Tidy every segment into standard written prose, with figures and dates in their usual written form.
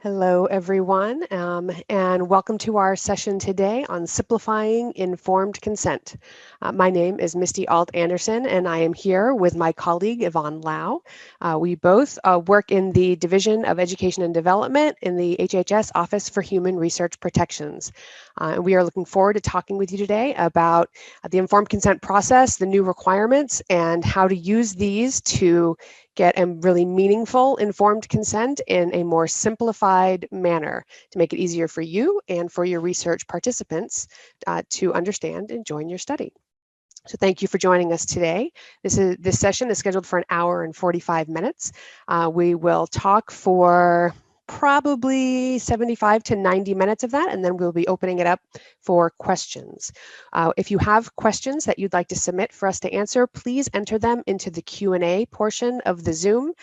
Hello, everyone, and welcome to our session today on simplifying informed consent. My name is Misty Alt Anderson, and I am here with my colleague Yvonne Lau. We both work in the Division of Education and Development in the HHS Office for Human Research Protections. And we are looking forward to talking with you today about the informed consent process, the new requirements, and how to use these to get a really meaningful informed consent in a more simplified manner to make it easier for you and for your research participants to understand and join your study. So thank you for joining us today. This session is scheduled for an hour and 45 minutes. We will talk for probably 75 to 90 minutes of that, and then we'll be opening it up for questions. If you have questions that you'd like to submit for us to answer, please enter them into the Q&A portion of the Zoom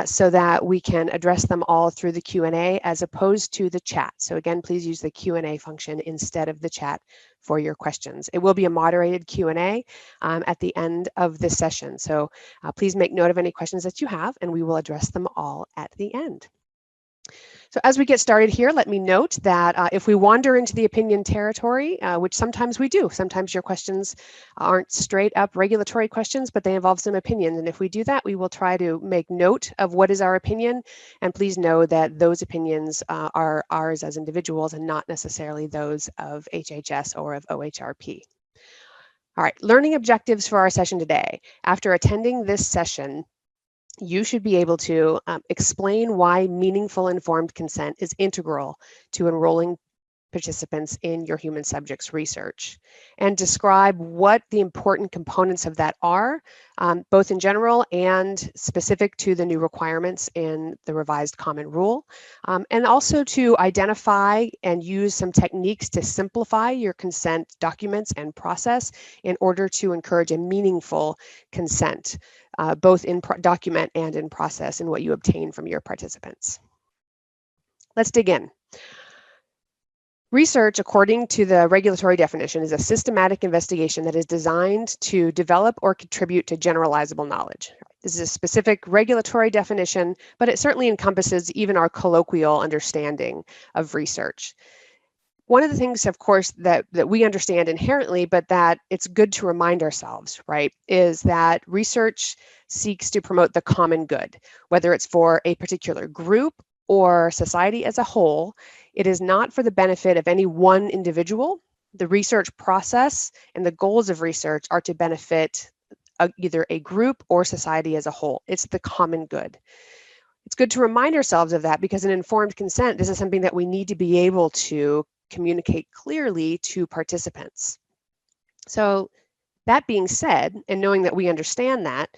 so that we can address them all through the Q&A as opposed to the chat. So again, please use the Q&A function instead of the chat for your questions. It will be a moderated Q&A at the end of this session. So please make note of any questions that you have, and we will address them all at the end. So as we get started here, let me note that if we wander into the opinion territory, which sometimes we do, sometimes your questions aren't straight up regulatory questions, but they involve some opinions. And if we do that, we will try to make note of what is our opinion. And please know that those opinions are ours as individuals and not necessarily those of HHS or of OHRP. All right, learning objectives for our session today. After attending this session, you should be able to explain why meaningful informed consent is integral to enrolling participants in your human subjects research, and describe what the important components of that are, both in general and specific to the new requirements in the revised common rule, and also to identify and use some techniques to simplify your consent documents and process in order to encourage a meaningful consent, both in document and in process in what you obtain from your participants. Let's dig in. Research, according to the regulatory definition, is a systematic investigation that is designed to develop or contribute to generalizable knowledge. This is a specific regulatory definition, but it certainly encompasses even our colloquial understanding of research. One of the things, of course, that we understand inherently, but that it's good to remind ourselves, right, is that research seeks to promote the common good, whether it's for a particular group or society as a whole. It is not for the benefit of any one individual. The research process and the goals of research are to benefit either a group or society as a whole. It's the common good. It's good to remind ourselves of that because in informed consent, this is something that we need to be able to communicate clearly to participants. So that being said, and knowing that we understand that,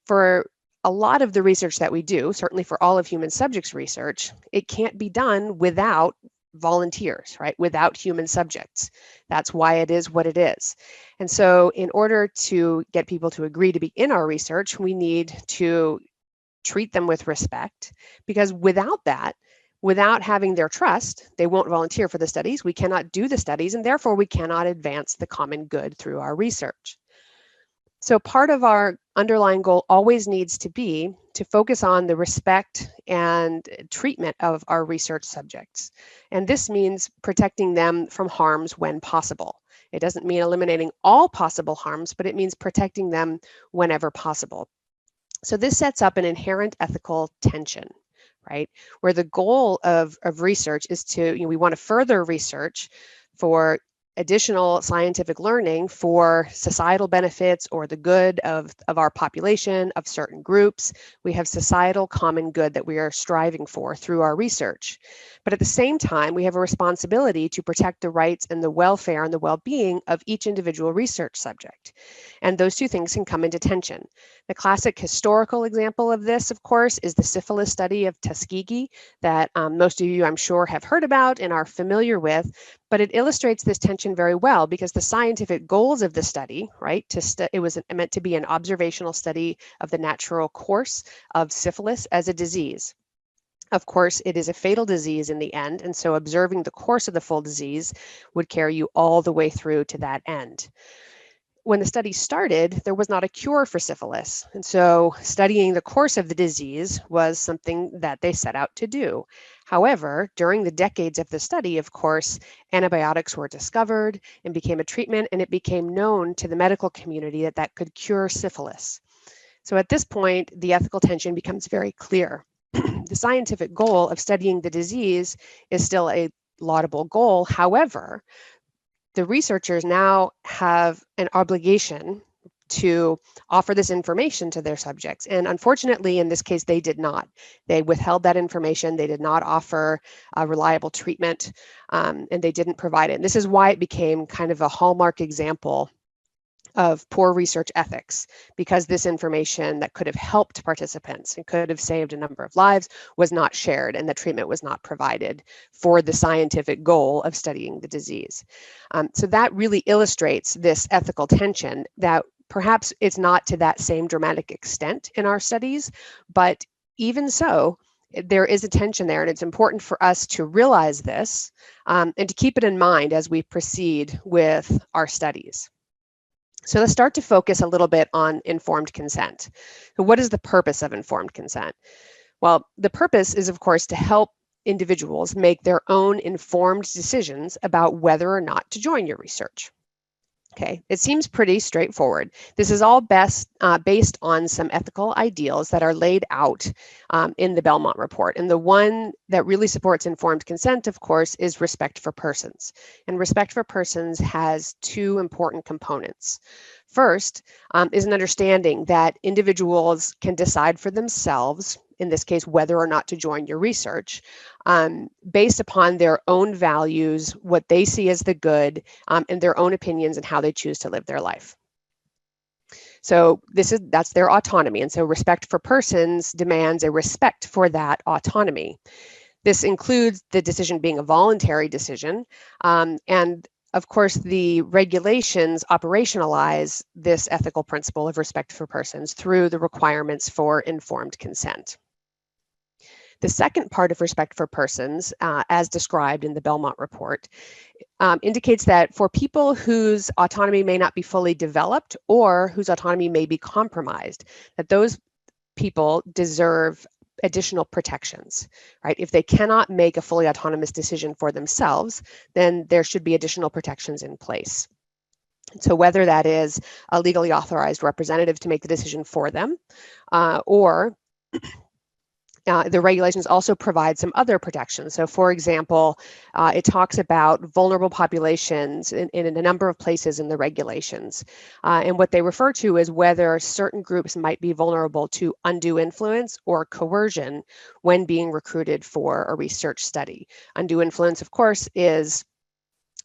for a lot of the research that we do, certainly for all of human subjects research, it can't be done without volunteers, right? Without human subjects. That's why it is what it is. And so in order to get people to agree to be in our research, we need to treat them with respect, because without that, without having their trust, they won't volunteer for the studies. We cannot do the studies, and therefore we cannot advance the common good through our research. So part of our underlying goal always needs to be to focus on the respect and treatment of our research subjects. And this means protecting them from harms when possible. It doesn't mean eliminating all possible harms, but it means protecting them whenever possible. So this sets up an inherent ethical tension, right? Where the goal of research is to, we want to further research for additional scientific learning for societal benefits or the good of our population, of certain groups. We have societal common good that we are striving for through our research. But at the same time, we have a responsibility to protect the rights and the welfare and the well-being of each individual research subject. And those two things can come into tension. The classic historical example of this, of course, is the syphilis study of Tuskegee that most of you, I'm sure, have heard about and are familiar with. But it illustrates this tension very well because the scientific goals of the study, right, it was meant to be an observational study of the natural course of syphilis as a disease. Of course, it is a fatal disease in the end, and so observing the course of the full disease would carry you all the way through to that end. When the study started, there was not a cure for syphilis. And so studying the course of the disease was something that they set out to do. However, during the decades of the study, of course, antibiotics were discovered and became a treatment, and it became known to the medical community that that could cure syphilis. So at this point, the ethical tension becomes very clear. The scientific goal of studying the disease is still a laudable goal. However, the researchers now have an obligation to offer this information to their subjects. And unfortunately, in this case, they did not. They withheld that information. They did not offer a reliable treatment, and they didn't provide it. And this is why it became kind of a hallmark example of poor research ethics, because this information that could have helped participants and could have saved a number of lives was not shared, and the treatment was not provided for the scientific goal of studying the disease. So that really illustrates this ethical tension that perhaps it's not to that same dramatic extent in our studies, but even so, there is a tension there, and it's important for us to realize this and to keep it in mind as we proceed with our studies. So let's start to focus a little bit on informed consent. So what is the purpose of informed consent? Well, the purpose is, of course, to help individuals make their own informed decisions about whether or not to join your research. Okay, it seems pretty straightforward. This is all based on some ethical ideals that are laid out in the Belmont Report. And the one that really supports informed consent, of course, is respect for persons. And respect for persons has two important components. First is an understanding that individuals can decide for themselves, in this case, whether or not to join your research, based upon their own values, what they see as the good, and their own opinions and how they choose to live their life. So that's their autonomy. And so respect for persons demands a respect for that autonomy. This includes the decision being a voluntary decision, and of course, the regulations operationalize this ethical principle of respect for persons through the requirements for informed consent. The second part of respect for persons, as described in the Belmont Report, indicates that for people whose autonomy may not be fully developed or whose autonomy may be compromised, that those people deserve additional protections, right? If they cannot make a fully autonomous decision for themselves, then there should be additional protections in place. So whether that is a legally authorized representative to make the decision for them, or the regulations also provide some other protections. So for example, it talks about vulnerable populations in a number of places in the regulations. And what they refer to is whether certain groups might be vulnerable to undue influence or coercion when being recruited for a research study. Undue influence, of course, is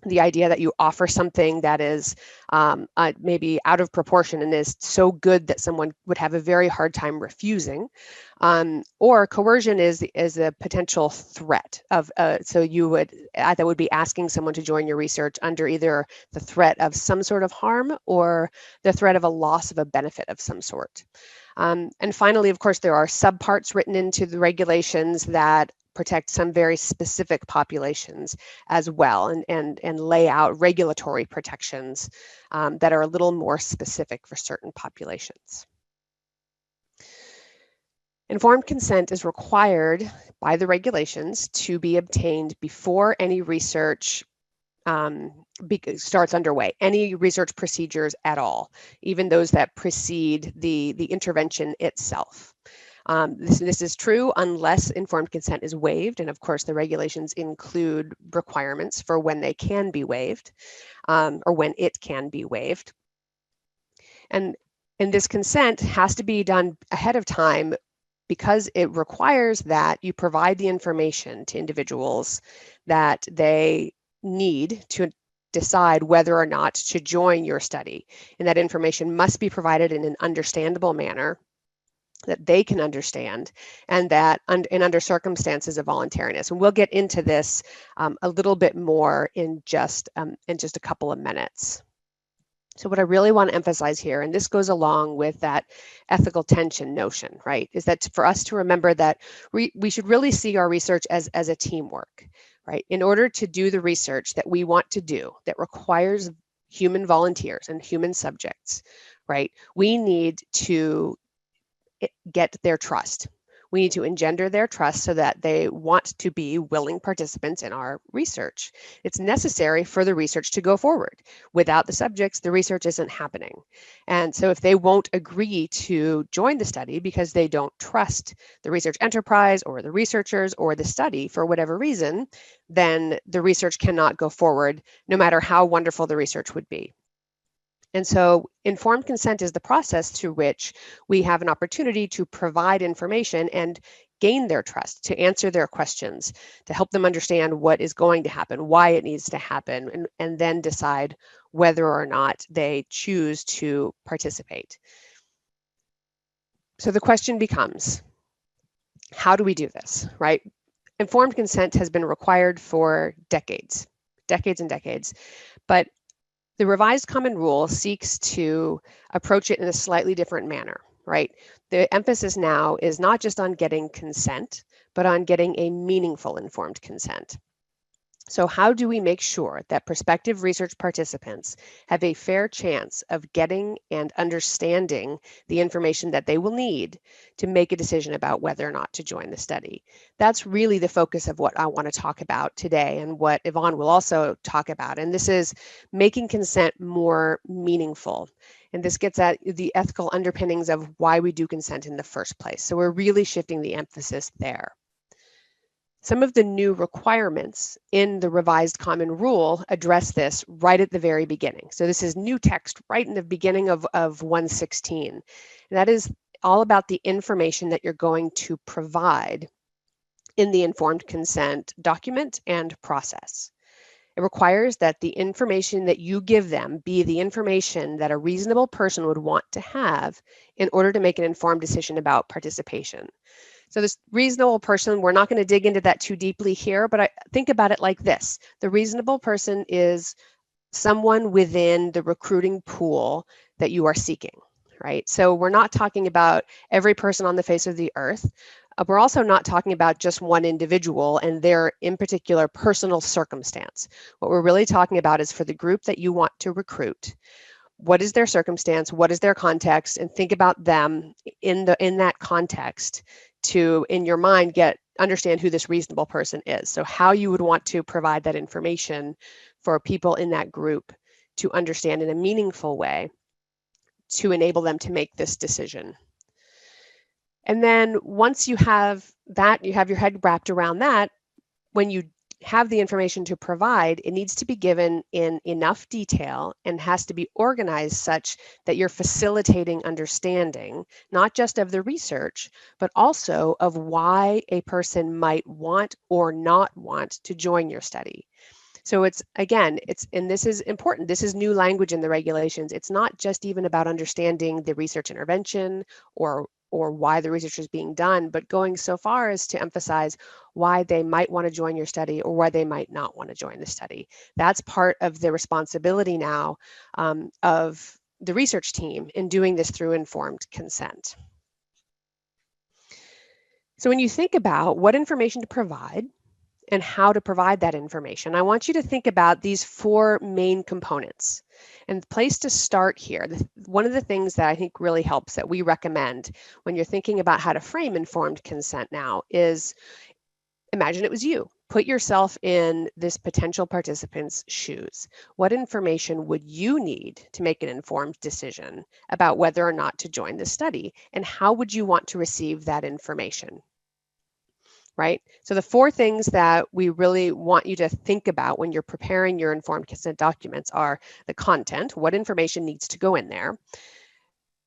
the idea that you offer something that is maybe out of proportion and is so good that someone would have a very hard time refusing. Or coercion is a potential threat of, so you would, that would be asking someone to join your research under either the threat of some sort of harm or the threat of a loss of a benefit of some sort. And finally, of course, there are subparts written into the regulations that protect some very specific populations as well, and lay out regulatory protections that are a little more specific for certain populations. Informed consent is required by the regulations to be obtained before any research starts underway, any research procedures at all, even those that precede the intervention itself. This is true unless informed consent is waived, and of course the regulations include requirements for when they can be waived, or when it can be waived. And this consent has to be done ahead of time because it requires that you provide the information to individuals that they need to decide whether or not to join your study. And that information must be provided in an understandable manner that they can understand, and that under circumstances of voluntariness. And we'll get into this a little bit more in just a couple of minutes. So what I really want to emphasize here, and this goes along with that ethical tension notion, right, is that for us to remember that we should really see our research as a teamwork, right? In order to do the research that we want to do, that requires human volunteers and human subjects, right, we need to get their trust. We need to engender their trust so that they want to be willing participants in our research. It's necessary for the research to go forward. Without the subjects, the research isn't happening. And so if they won't agree to join the study because they don't trust the research enterprise or the researchers or the study for whatever reason, then the research cannot go forward, no matter how wonderful the research would be. And so informed consent is the process through which we have an opportunity to provide information and gain their trust, to answer their questions, to help them understand what is going to happen, why it needs to happen, and then decide whether or not they choose to participate. So the question becomes, how do we do this, right? Informed consent has been required for decades and decades, but the revised common rule seeks to approach it in a slightly different manner, right? The emphasis now is not just on getting consent, but on getting a meaningful informed consent. So how do we make sure that prospective research participants have a fair chance of getting and understanding the information that they will need to make a decision about whether or not to join the study? That's really the focus of what I want to talk about today and what Yvonne will also talk about. And this is making consent more meaningful. And this gets at the ethical underpinnings of why we do consent in the first place. So we're really shifting the emphasis there. Some of the new requirements in the revised common rule address this right at the very beginning. So this is new text right in the beginning of 116. And that is all about the information that you're going to provide in the informed consent document and process. It requires that the information that you give them be the information that a reasonable person would want to have in order to make an informed decision about participation. So this reasonable person, we're not going to dig into that too deeply here, but I think about it like this. The reasonable person is someone within the recruiting pool that you are seeking, right? So we're not talking about every person on the face of the earth. We're also not talking about just one individual and their in particular personal circumstance. What we're really talking about is for the group that you want to recruit. What is their circumstance? What is their context? And think about them in that context to, in your mind, understand who this reasonable person is. So how you would want to provide that information for people in that group to understand in a meaningful way to enable them to make this decision. And then once you have that, you have your head wrapped around that, when you have the information to provide, it needs to be given in enough detail and has to be organized such that you're facilitating understanding, not just of the research, but also of why a person might want or not want to join your study. So and this is important. This is new language in the regulations. It's not just even about understanding the research intervention or why the research is being done, but going so far as to emphasize why they might want to join your study or why they might not want to join the study. That's part of the responsibility now of the research team in doing this through informed consent. So when you think about what information to provide and how to provide that information, I want you to think about these four main components. And the place to start here, one of the things that I think really helps that we recommend when you're thinking about how to frame informed consent now is, imagine it was you. Put yourself in this potential participant's shoes. What information would you need to make an informed decision about whether or not to join the study? And how would you want to receive that information? Right? So the four things that we really want you to think about when you're preparing your informed consent documents are the content, what information needs to go in there,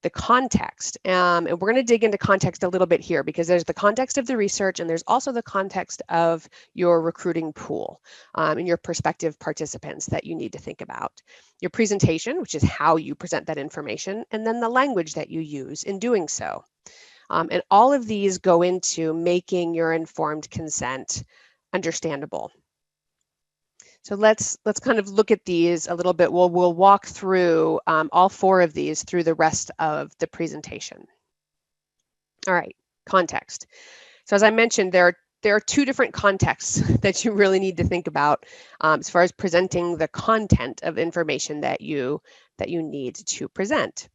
the context, and we're going to dig into context a little bit here because there's the context of the research and there's also the context of your recruiting pool and your prospective participants that you need to think about. Your presentation, which is how you present that information, and then the language that you use in doing so. And all of these go into making your informed consent understandable. So let's kind of look at these a little bit. We'll walk through all four of these through the rest of the presentation. All right, context. So as I mentioned, there are two different contexts that you really need to think about as far as presenting the content of information that you need to present.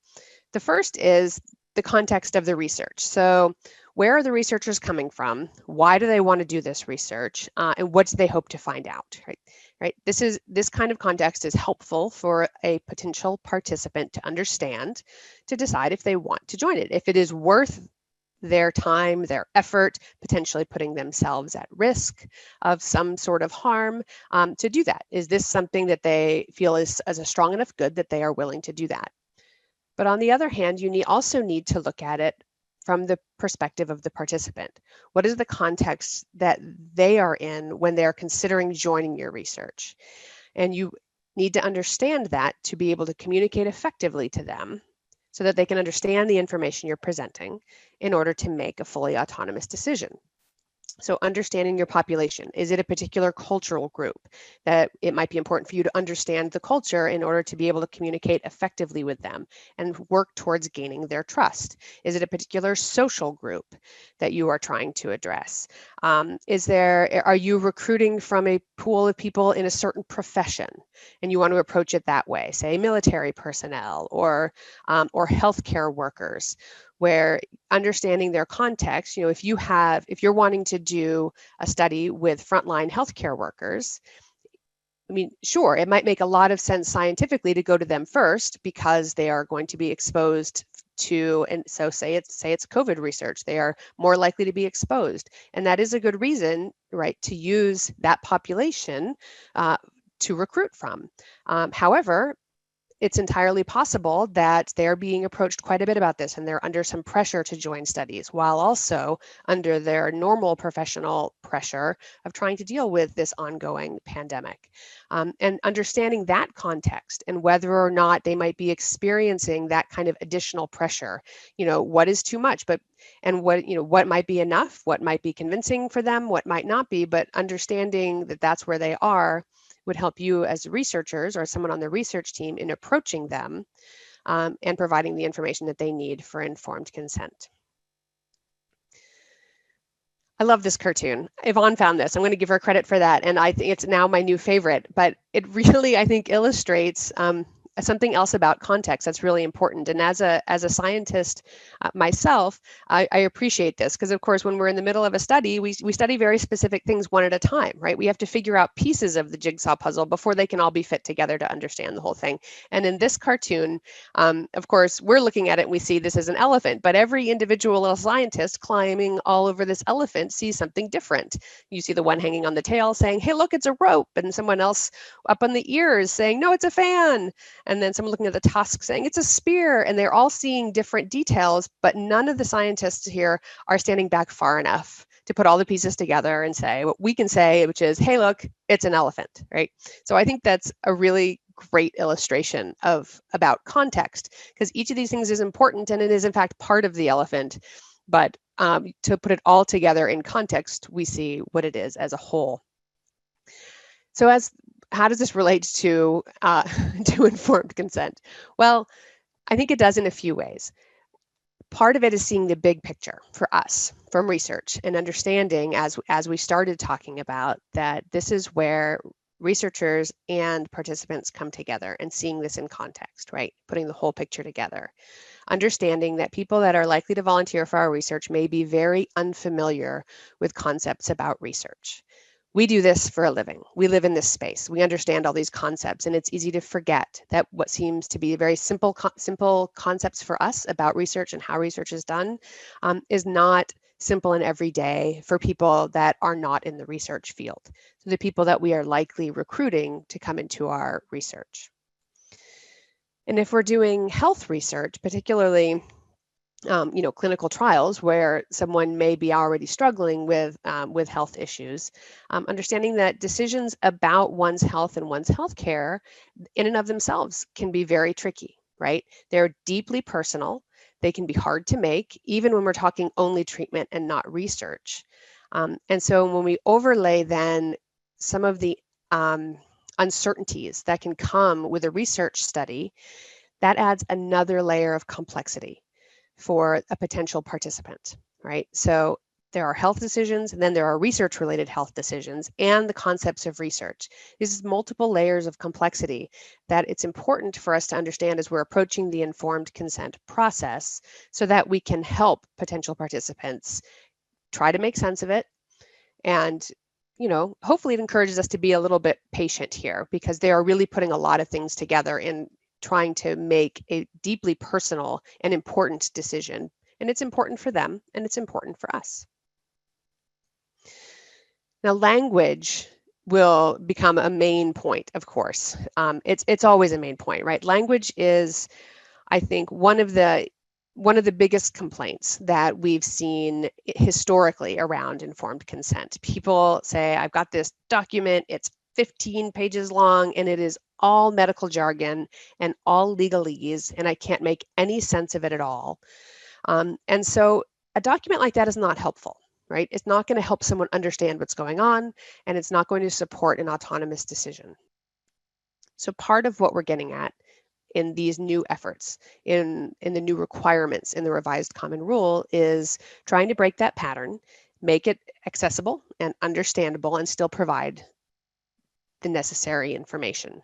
The first is the context of the research. So where are the researchers coming from? Why do they want to do this research? And what do they hope to find out, right? This kind of context is helpful for a potential participant to understand, to decide if they want to join it, if it is worth their time, their effort, potentially putting themselves at risk of some sort of harm to do that. Is this something that they feel is as a strong enough good that they are willing to do that? But on the other hand, you also need to look at it from the perspective of the participant. What is the context that they are in when they're considering joining your research? And you need to understand that to be able to communicate effectively to them so that they can understand the information you're presenting in order to make a fully autonomous decision. So understanding your population, is it a particular cultural group that it might be important for you to understand the culture in order to be able to communicate effectively with them and work towards gaining their trust? Is it a particular social group that you are trying to address? Are you recruiting from a pool of people in a certain profession and you want to approach it that way, say military personnel or healthcare workers, where understanding their context, if you're wanting to do a study with frontline healthcare workers, I mean, sure, it might make a lot of sense scientifically to go to them first because they are going to be exposed to, and so say it's COVID research, they are more likely to be exposed. And that is a good reason, right, to use that population to recruit from. However, it's entirely possible that they're being approached quite a bit about this and they're under some pressure to join studies while also under their normal professional pressure of trying to deal with this ongoing pandemic. And understanding that context and whether or not they might be experiencing that kind of additional pressure, what is too much, and what might be enough, what might be convincing for them, what might not be, but understanding that that's where they are would help you as researchers or someone on the research team in approaching them and providing the information that they need for informed consent. I love this cartoon. Yvonne found this. I'm going to give her credit for that. And I think it's now my new favorite, but it really, I think, illustrates something else about context that's really important. And as a scientist myself, I appreciate this because, of course, when we're in the middle of a study, we study very specific things one at a time, right? We have to figure out pieces of the jigsaw puzzle before they can all be fit together to understand the whole thing. And in this cartoon, of course, we're looking at it and we see this as an elephant, but every individual little scientist climbing all over this elephant sees something different. You see the one hanging on the tail saying, hey, look, it's a rope, and someone else up on the ears saying, no, it's a fan. And then someone looking at the tusk saying it's a spear, and they're all seeing different details, but none of the scientists here are standing back far enough to put all the pieces together and say what we can say, which is, hey, look, it's an elephant, right? So I think that's a really great illustration about context, because each of these things is important and it is in fact part of the elephant, but to put it all together in context, we see what it is as a whole. So how does this relate to informed consent? Well, I think it does in a few ways. Part of it is seeing the big picture for us from research and understanding, as we started talking about, that this is where researchers and participants come together and seeing this in context, right? Putting the whole picture together. Understanding that people that are likely to volunteer for our research may be very unfamiliar with concepts about research. We do this for a living. We live in this space. We understand all these concepts, and it's easy to forget that what seems to be very simple concepts for us about research and how research is done is not simple and everyday for people that are not in the research field. So the people that we are likely recruiting to come into our research. And if we're doing health research, particularly clinical trials where someone may be already struggling with health issues, understanding that decisions about one's health and one's healthcare in and of themselves can be very tricky, right? They're deeply personal. They can be hard to make, even when we're talking only treatment and not research. And so when we overlay then some of the uncertainties that can come with a research study, that adds another layer of complexity for a potential participant, right? So There are health decisions, and then there are research-related health decisions, and the concepts of research. This is multiple layers of complexity that it's important for us to understand as we're approaching the informed consent process so that we can help potential participants try to make sense of it. And, hopefully it encourages us to be a little bit patient here because they are really putting a lot of things together in trying to make a deeply personal and important decision. And it's important for them, and it's important for us. Now, language will become a main point, of course. It's always a main point, right? Language is, I think, one of the biggest complaints that we've seen historically around informed consent. People say, I've got this document, it's 15 pages long, and it is all medical jargon and all legalese, and I can't make any sense of it at all. And so a document like that is not helpful, right? It's not going to help someone understand what's going on, and it's not going to support an autonomous decision. So part of what we're getting at in these new efforts, in the new requirements in the revised common rule, is trying to break that pattern, make it accessible and understandable, and still provide the necessary information.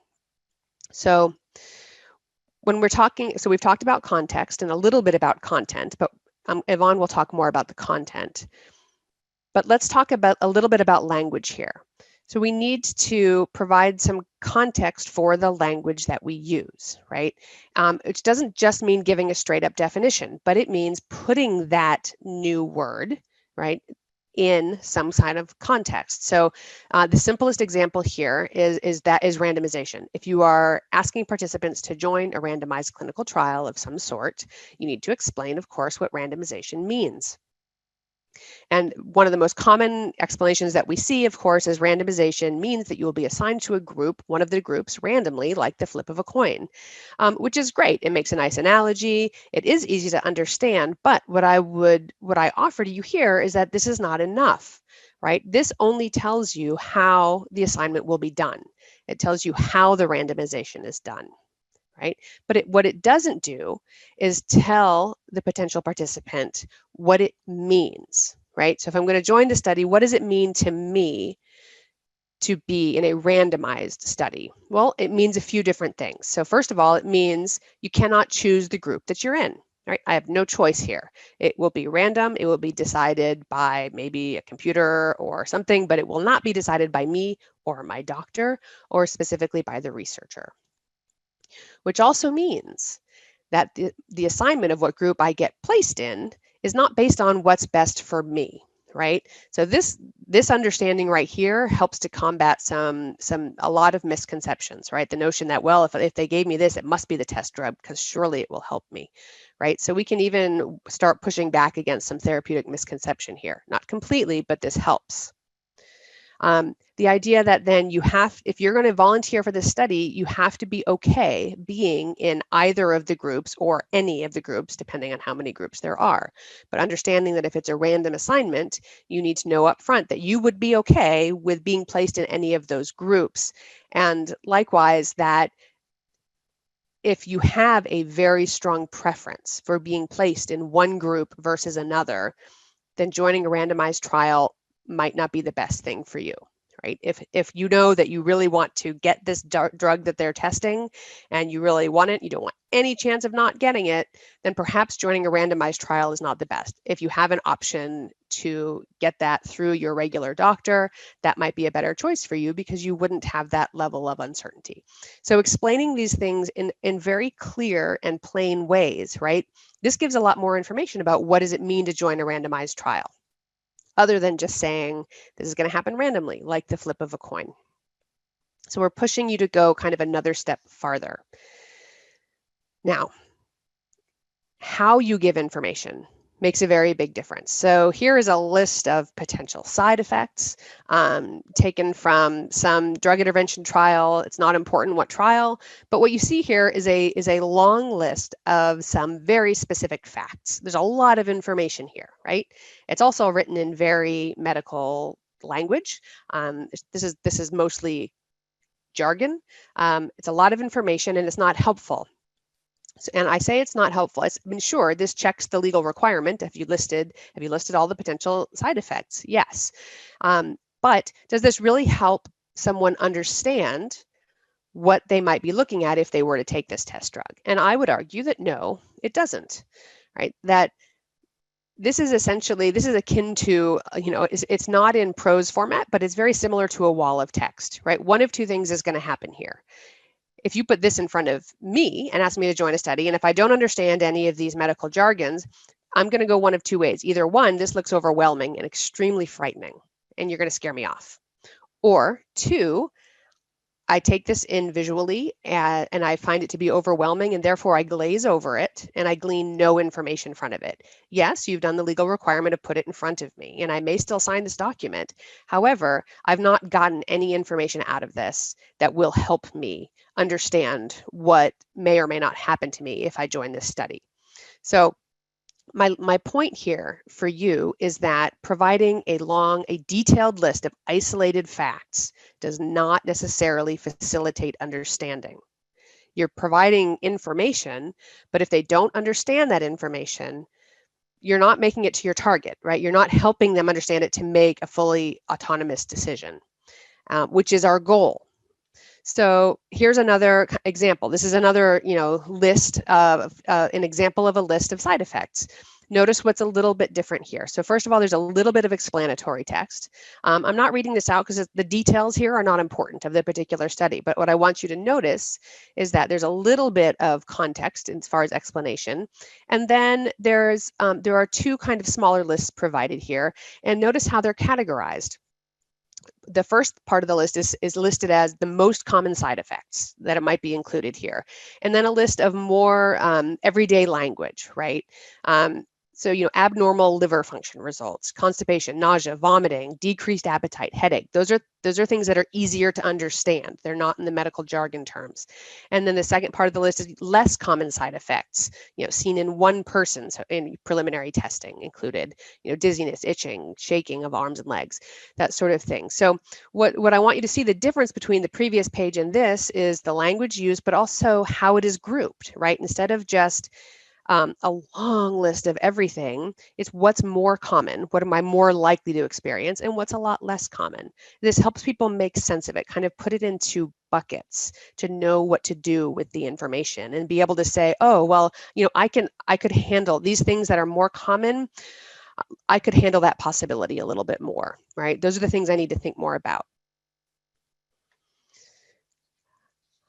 So when we're talking, so we've talked about context and a little bit about content, but Yvonne will talk more about the content. But let's talk about a little bit about language here. So we need to provide some context for the language that we use, right? It doesn't just mean giving a straight up definition, but it means putting that new word, right, in some kind of context. So the simplest example here is randomization. If you are asking participants to join a randomized clinical trial of some sort, you need to explain, of course, what randomization means. And one of the most common explanations that we see, of course, is randomization means that you will be assigned to a group, one of the groups, randomly, like the flip of a coin, which is great. It makes a nice analogy. It is easy to understand. But what I offer to you here is that this is not enough, right? This only tells you how the assignment will be done. It tells you how the randomization is done, right? But what it doesn't do is tell the potential participant what it means, right? So if I'm going to join the study, what does it mean to me to be in a randomized study? Well, it means a few different things. So first of all, it means you cannot choose the group that you're in, right? I have no choice here. It will be random. It will be decided by maybe a computer or something, but it will not be decided by me or my doctor or specifically by the researcher. Which also means that the assignment of what group I get placed in is not based on what's best for me, right? So this understanding right here helps to combat a lot of misconceptions, right? The notion that, well, if they gave me this, it must be the test drug because surely it will help me, right? So we can even start pushing back against some therapeutic misconception here. Not completely, but this helps. The idea that then if you're going to volunteer for this study, you have to be okay being in either of the groups or any of the groups, depending on how many groups there are. But understanding that if it's a random assignment, you need to know up front that you would be okay with being placed in any of those groups. And likewise, that if you have a very strong preference for being placed in one group versus another, then joining a randomized trial might not be the best thing for you, right? If you know that you really want to get this drug that they're testing and you really want it, you don't want any chance of not getting it, then perhaps joining a randomized trial is not the best. If you have an option to get that through your regular doctor, that might be a better choice for you because you wouldn't have that level of uncertainty. So explaining these things in very clear and plain ways, right? This gives a lot more information about what does it mean to join a randomized trial, other than just saying this is going to happen randomly, like the flip of a coin. So we're pushing you to go kind of another step farther. Now, how you give information makes a very big difference. So here is a list of potential side effects taken from some drug intervention trial. It's not important what trial, but what you see here is a long list of some very specific facts. There's a lot of information here, right? It's also written in very medical language. This is mostly jargon. It's a lot of information and it's not helpful. And I say it's not helpful. I mean, sure, this checks the legal requirement. Have you listed all the potential side effects? Yes. But does this really help someone understand what they might be looking at if they were to take this test drug? And I would argue that no, it doesn't, right? That this is akin to, it's not in prose format, but it's very similar to a wall of text, right? One of two things is going to happen here. If you put this in front of me and ask me to join a study, and if I don't understand any of these medical jargons, I'm going to go one of two ways. Either one, this looks overwhelming and extremely frightening, and you're going to scare me off. Or two, I take this in visually and I find it to be overwhelming, and therefore I glaze over it and I glean no information in front of it. Yes, you've done the legal requirement to put it in front of me, and I may still sign this document. However, I've not gotten any information out of this that will help me understand what may or may not happen to me if I join this study. So my point here for you is that providing a detailed list of isolated facts does not necessarily facilitate understanding. You're providing information, but if they don't understand that information, you're not making it to your target, right? You're not helping them understand it to make a fully autonomous decision, which is our goal. So here's another example. This is another, list of an example of a list of side effects. Notice what's a little bit different here. So first of all, there's a little bit of explanatory text. I'm not reading this out because the details here are not important of the particular study, but what I want you to notice is that there's a little bit of context as far as explanation. And then there are two kind of smaller lists provided here, and notice how they're categorized. The first part of the list is listed as the most common side effects that it might be included here. And then a list of more everyday language, right? So, abnormal liver function results, constipation, nausea, vomiting, decreased appetite, headache. Those are things that are easier to understand. They're not in the medical jargon terms. And then the second part of the list is less common side effects, seen in one person. So in preliminary testing included, dizziness, itching, shaking of arms and legs, that sort of thing. So what I want you to see, the difference between the previous page and this is the language used, but also how it is grouped, right? Instead of just a long list of everything, it's what's more common, what am I more likely to experience, and what's a lot less common. This helps people make sense of it, kind of put it into buckets to know what to do with the information and be able to say, oh, well, I could handle these things that are more common. I could handle that possibility a little bit more, right? Those are the things I need to think more about.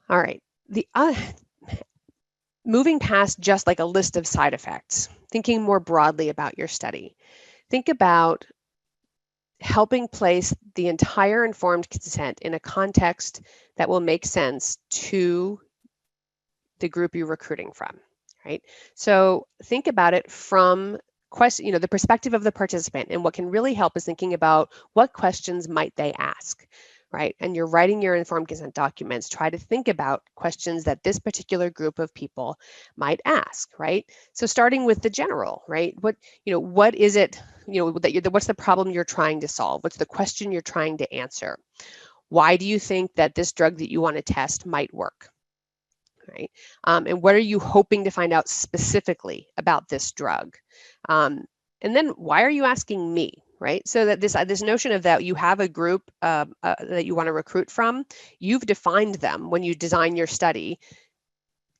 All right. Moving past just like a list of side effects, thinking more broadly about your study. Think about helping place the entire informed consent in a context that will make sense to the group you're recruiting from, right? So think about it from the perspective of the participant, and what can really help is thinking about what questions might they ask, right? And you're writing your informed consent documents, try to think about questions that this particular group of people might ask, right? So starting with the general, right? What is it, what's the problem you're trying to solve? What's the question you're trying to answer? Why do you think that this drug that you want to test might work? Right? And what are you hoping to find out specifically about this drug? And then why are you asking me? Right? So that this notion of that you have a group that you want to recruit from, you've defined them when you design your study.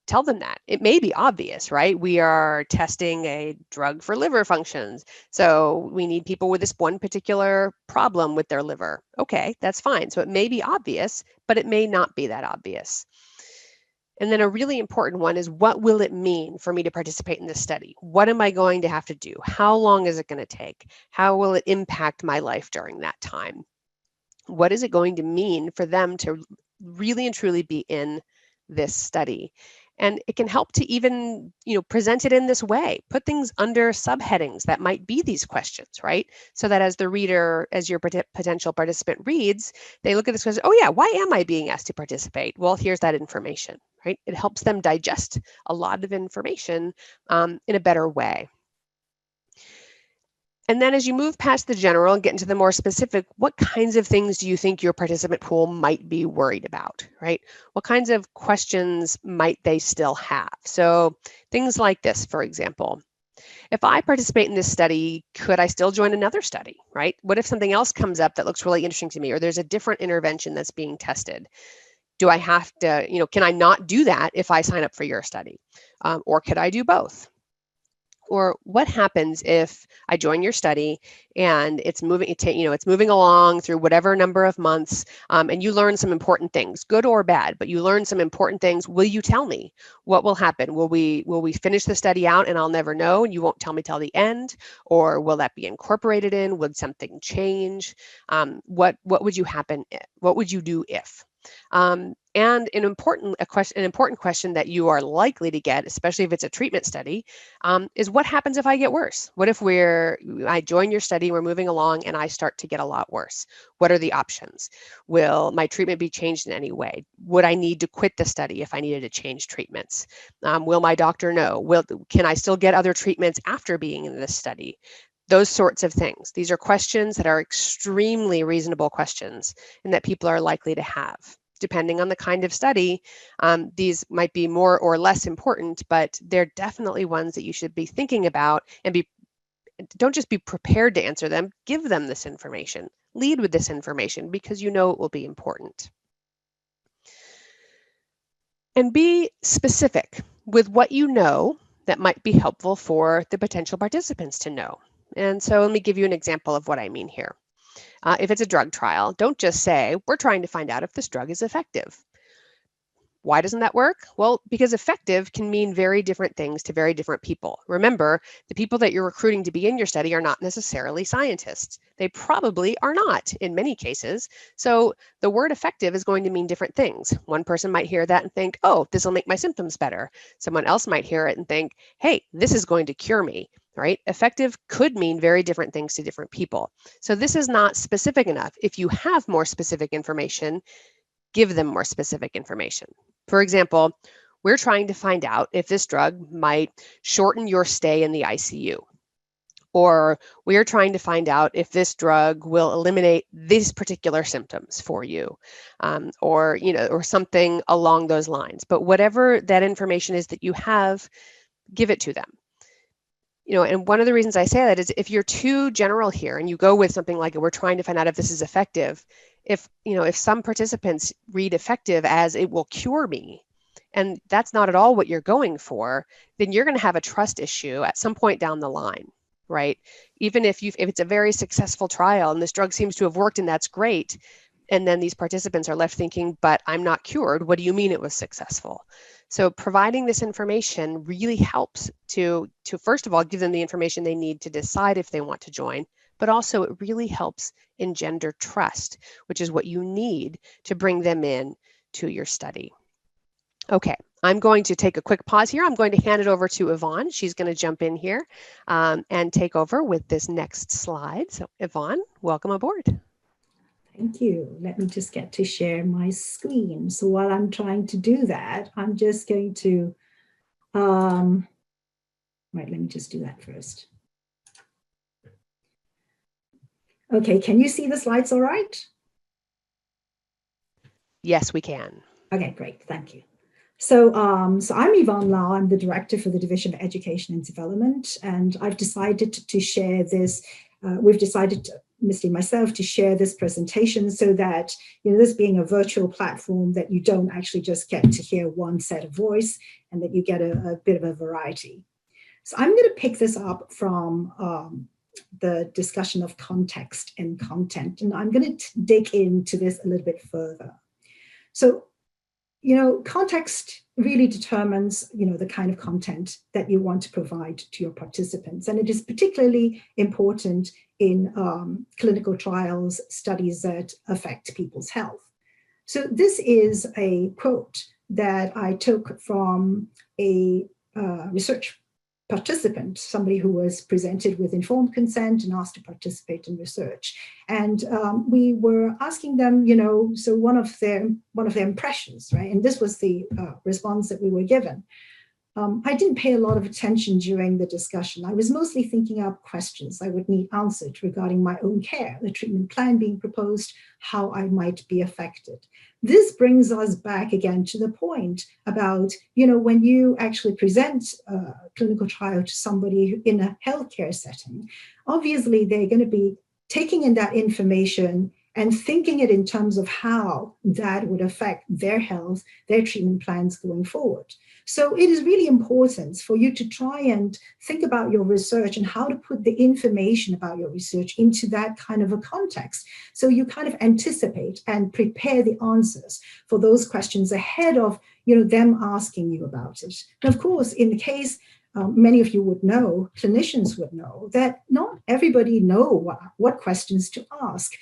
Tell them that. It may be obvious, right? We are testing a drug for liver functions. So we need people with this one particular problem with their liver. Okay, that's fine. So it may be obvious, but it may not be that obvious. And then a really important one is, what will it mean for me to participate in this study? What am I going to have to do? How long is it going to take? How will it impact my life during that time? What is it going to mean for them to really and truly be in this study? And it can help to even, present it in this way, put things under subheadings that might be these questions, right? So that as the reader, as your potential participant reads, they look at this question, oh yeah, why am I being asked to participate? Well, here's that information, right? It helps them digest a lot of information in a better way. And then as you move past the general and get into the more specific, what kinds of things do you think your participant pool might be worried about, right? What kinds of questions might they still have? So things like this, for example, if I participate in this study, could I still join another study, right? What if something else comes up that looks really interesting to me, or there's a different intervention that's being tested? Do I have to, can I not do that if I sign up for your study? Or could I do both? Or what happens if I join your study and it's moving along through whatever number of months, and you learn some important things, good or bad, but you learn some important things. Will you tell me what will happen? Will we finish the study out and I'll never know and you won't tell me till the end? Or will that be incorporated in? Would something change? What would what would you do if? And an important question that you are likely to get, especially if it's a treatment study, is what happens if I get worse? What if I join your study, we're moving along, and I start to get a lot worse? What are the options? Will my treatment be changed in any way? Would I need to quit the study if I needed to change treatments? Will my doctor know? Can I still get other treatments after being in this study? Those sorts of things. These are questions that are extremely reasonable questions and that people are likely to have. Depending on the kind of study, these might be more or less important, but they're definitely ones that you should be thinking about and don't just be prepared to answer them, give them this information. Lead with this information because you know it will be important. And be specific with what you know that might be helpful for the potential participants to know. And so let me give you an example of what I mean here. If it's a drug trial, don't just say, we're trying to find out if this drug is effective. Why doesn't that work? Well, because effective can mean very different things to very different people. Remember, the people that you're recruiting to be in your study are not necessarily scientists. They probably are not in many cases. So the word effective is going to mean different things. One person might hear that and think, oh, this will make my symptoms better. Someone else might hear it and think, hey, this is going to cure me. Right? Effective could mean very different things to different people. So this is not specific enough. If you have more specific information, give them more specific information. For example, we're trying to find out if this drug might shorten your stay in the ICU. Or we're trying to find out if this drug will eliminate these particular symptoms for you, or something along those lines. But whatever that information is that you have, give it to them. And one of the reasons I say that is if you're too general here and you go with something like, we're trying to find out if this is effective, if some participants read effective as it will cure me, and that's not at all what you're going for, then you're going to have a trust issue at some point down the line, right? Even if it's a very successful trial and this drug seems to have worked and that's great, and then these participants are left thinking, but I'm not cured. What do you mean it was successful? So providing this information really helps to first of all, give them the information they need to decide if they want to join, but also it really helps engender trust, which is what you need to bring them in to your study. Okay, I'm going to take a quick pause here. I'm going to hand it over to Yvonne. She's going to jump in here and take over with this next slide. So Yvonne, welcome aboard. Thank you. Let me just get to share my screen. So while I'm trying to do that, I'm just going to, right, let me just do that first. Okay, can you see the slides all right? Yes, we can. Okay, great, thank you. So I'm Yvonne Lau. I'm the director for the Division of Education and Development, and I've decided to share this. We've decided, Misty and myself, to share this presentation so that, this being a virtual platform, that you don't actually just get to hear one set of voice and that you get a bit of a variety. So I'm going to pick this up from the discussion of context and content, and I'm going to dig into this a little bit further. So, context really determines, the kind of content that you want to provide to your participants. And it is particularly important in clinical trials, studies that affect people's health. So this is a quote that I took from a research participant, somebody who was presented with informed consent and asked to participate in research. And we were asking them, so one of their impressions, right? And this was the response that we were given. I didn't pay a lot of attention during the discussion. I was mostly thinking up questions I would need answered regarding my own care, the treatment plan being proposed, how I might be affected. This brings us back again to the point about, when you actually present a clinical trial to somebody in a healthcare setting, obviously they're going to be taking in that information and thinking it in terms of how that would affect their health, their treatment plans going forward. So it is really important for you to try and think about your research and how to put the information about your research into that kind of a context. So you kind of anticipate and prepare the answers for those questions ahead of them asking you about it. And of course, in the case, many of you would know, clinicians would know, that not everybody know what questions to ask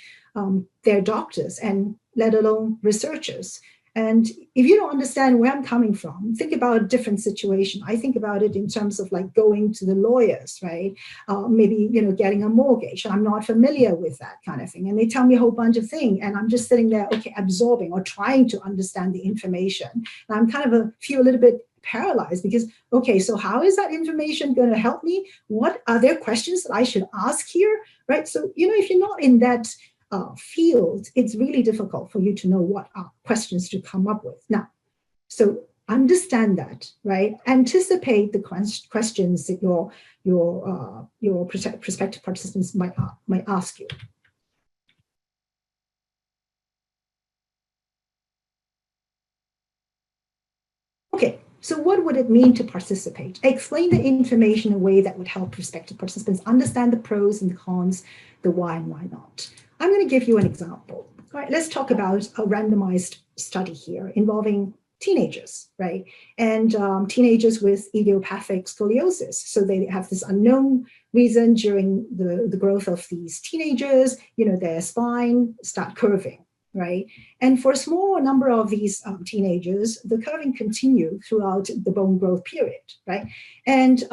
their doctors, and let alone researchers. And if you don't understand where I'm coming from, think about a different situation. I think about it in terms of like going to the lawyers, right? Maybe, getting a mortgage. I'm not familiar with that kind of thing. And they tell me a whole bunch of things. And I'm just sitting there, okay, absorbing or trying to understand the information. And I'm kind of feel a little bit paralyzed because, okay, so how is that information going to help me? What are there questions that I should ask here, right? So, if you're not in that field, it's really difficult for you to know what questions to come up with. Now, so understand that, right? Anticipate the questions that your prospective participants might ask you. Okay, so what would it mean to participate? Explain the information in a way that would help prospective participants understand the pros and the cons, the why and why not. I'm going to give you an example. All right, let's talk about a randomized study here involving teenagers, right? And teenagers with idiopathic scoliosis. So they have this unknown reason during the growth of these teenagers, their spine start curving, right? And for a small number of these teenagers, the curving continue throughout the bone growth period, right? And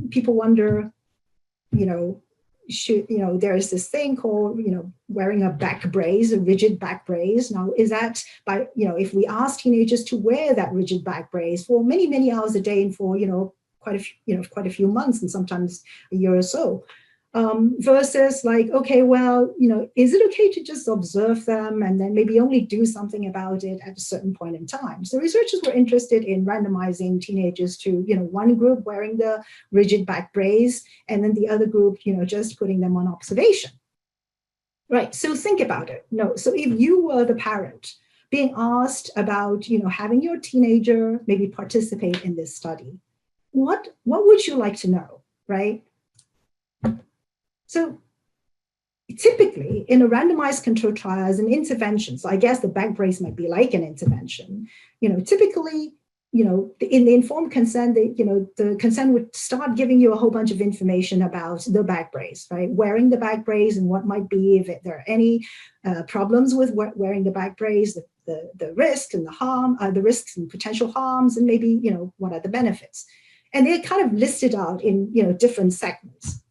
people wonder, there is this thing called, wearing a back brace, a rigid back brace. Now, is that by, if we ask teenagers to wear that rigid back brace for many, many hours a day and for, quite a few months and sometimes a year or so, versus like, okay, well, is it okay to just observe them and then maybe only do something about it at a certain point in time? So researchers were interested in randomizing teenagers to, one group wearing the rigid back brace and then the other group, just putting them on observation. Right, so think about it. No, so if you were the parent being asked about, having your teenager maybe participate in this study, what would you like to know, right? So typically in a randomized controlled trial as an intervention, so I guess the back brace might be like an intervention, typically, in the informed consent, the consent would start giving you a whole bunch of information about the back brace, right? Wearing the back brace and what might be, if there are any problems with wearing the back brace, the risk and the harm, the risks and potential harms, and maybe, what are the benefits. And they're kind of listed out in, different segments.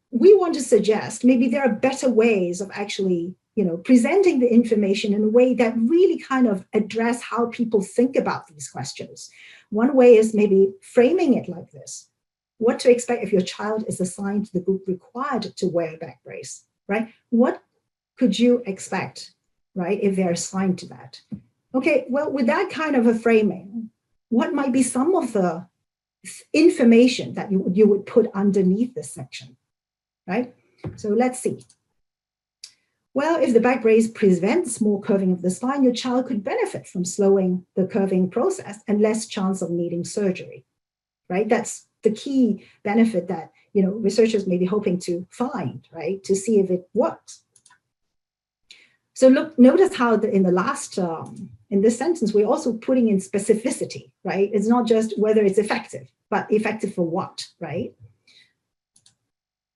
We want to suggest maybe there are better ways of actually, presenting the information in a way that really kind of address how people think about these questions. One way is maybe framing it like this: what to expect if your child is assigned to the group required to wear a back brace, right? What could you expect, right, if they're assigned to that? Okay, well, with that kind of a framing, what might be some of the information that you would put underneath this section, right? So let's see. Well, if the back brace prevents more curving of the spine, your child could benefit from slowing the curving process and less chance of needing surgery, right? That's the key benefit that, researchers may be hoping to find, right? To see if it works. So notice how in the last, in this sentence, we're also putting in specificity, right? It's not just whether it's effective, but effective for what, right?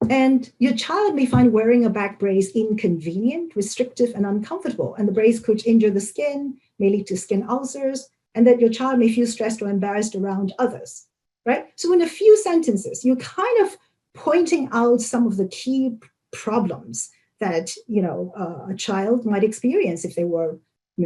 And your child may find wearing a back brace inconvenient, restrictive, and uncomfortable, and the brace could injure the skin, may lead to skin ulcers, and that your child may feel stressed or embarrassed around others, right? So in a few sentences, you're kind of pointing out some of the key problems that, a child might experience if they were,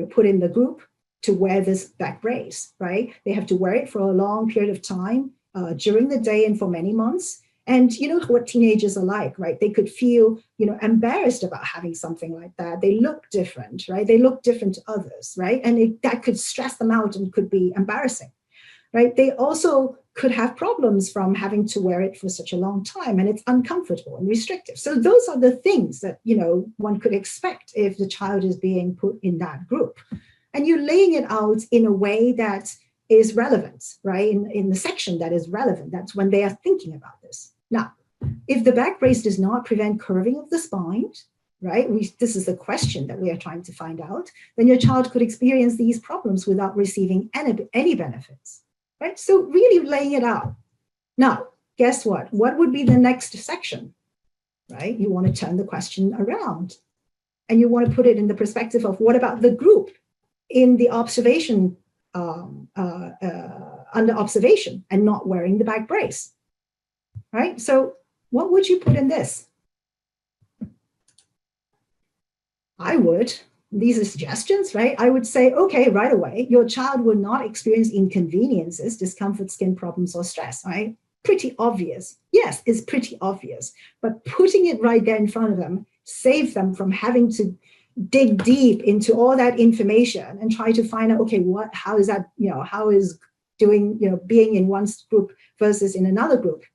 put in the group to wear this back brace, right? They have to wear it for a long period of time during the day and for many months. And you know what teenagers are like, right? They could feel, embarrassed about having something like that. They look different, right? They look different to others, right? And that could stress them out and could be embarrassing, right? They also could have problems from having to wear it for such a long time, and it's uncomfortable and restrictive. So those are the things that, one could expect if the child is being put in that group. And you're laying it out in a way that is relevant, right? In the section that is relevant. That's when they are thinking about this. Now, if the back brace does not prevent curving of the spine, right? This is the question that we are trying to find out, then your child could experience these problems without receiving any benefits, right? So really laying it out. Now, guess what? What would be the next section, right? You want to turn the question around and you want to put it in the perspective of what about the group in the observation, under observation and not wearing the back brace, right? So what would you put in this? I would, these are suggestions, right? I would say, okay, right away, your child will not experience inconveniences, discomfort, skin problems, or stress, right? Pretty obvious. Yes, it's pretty obvious, but putting it right there in front of them, save them from having to dig deep into all that information and try to find out, okay, how is that, how is doing, being in one group versus in another group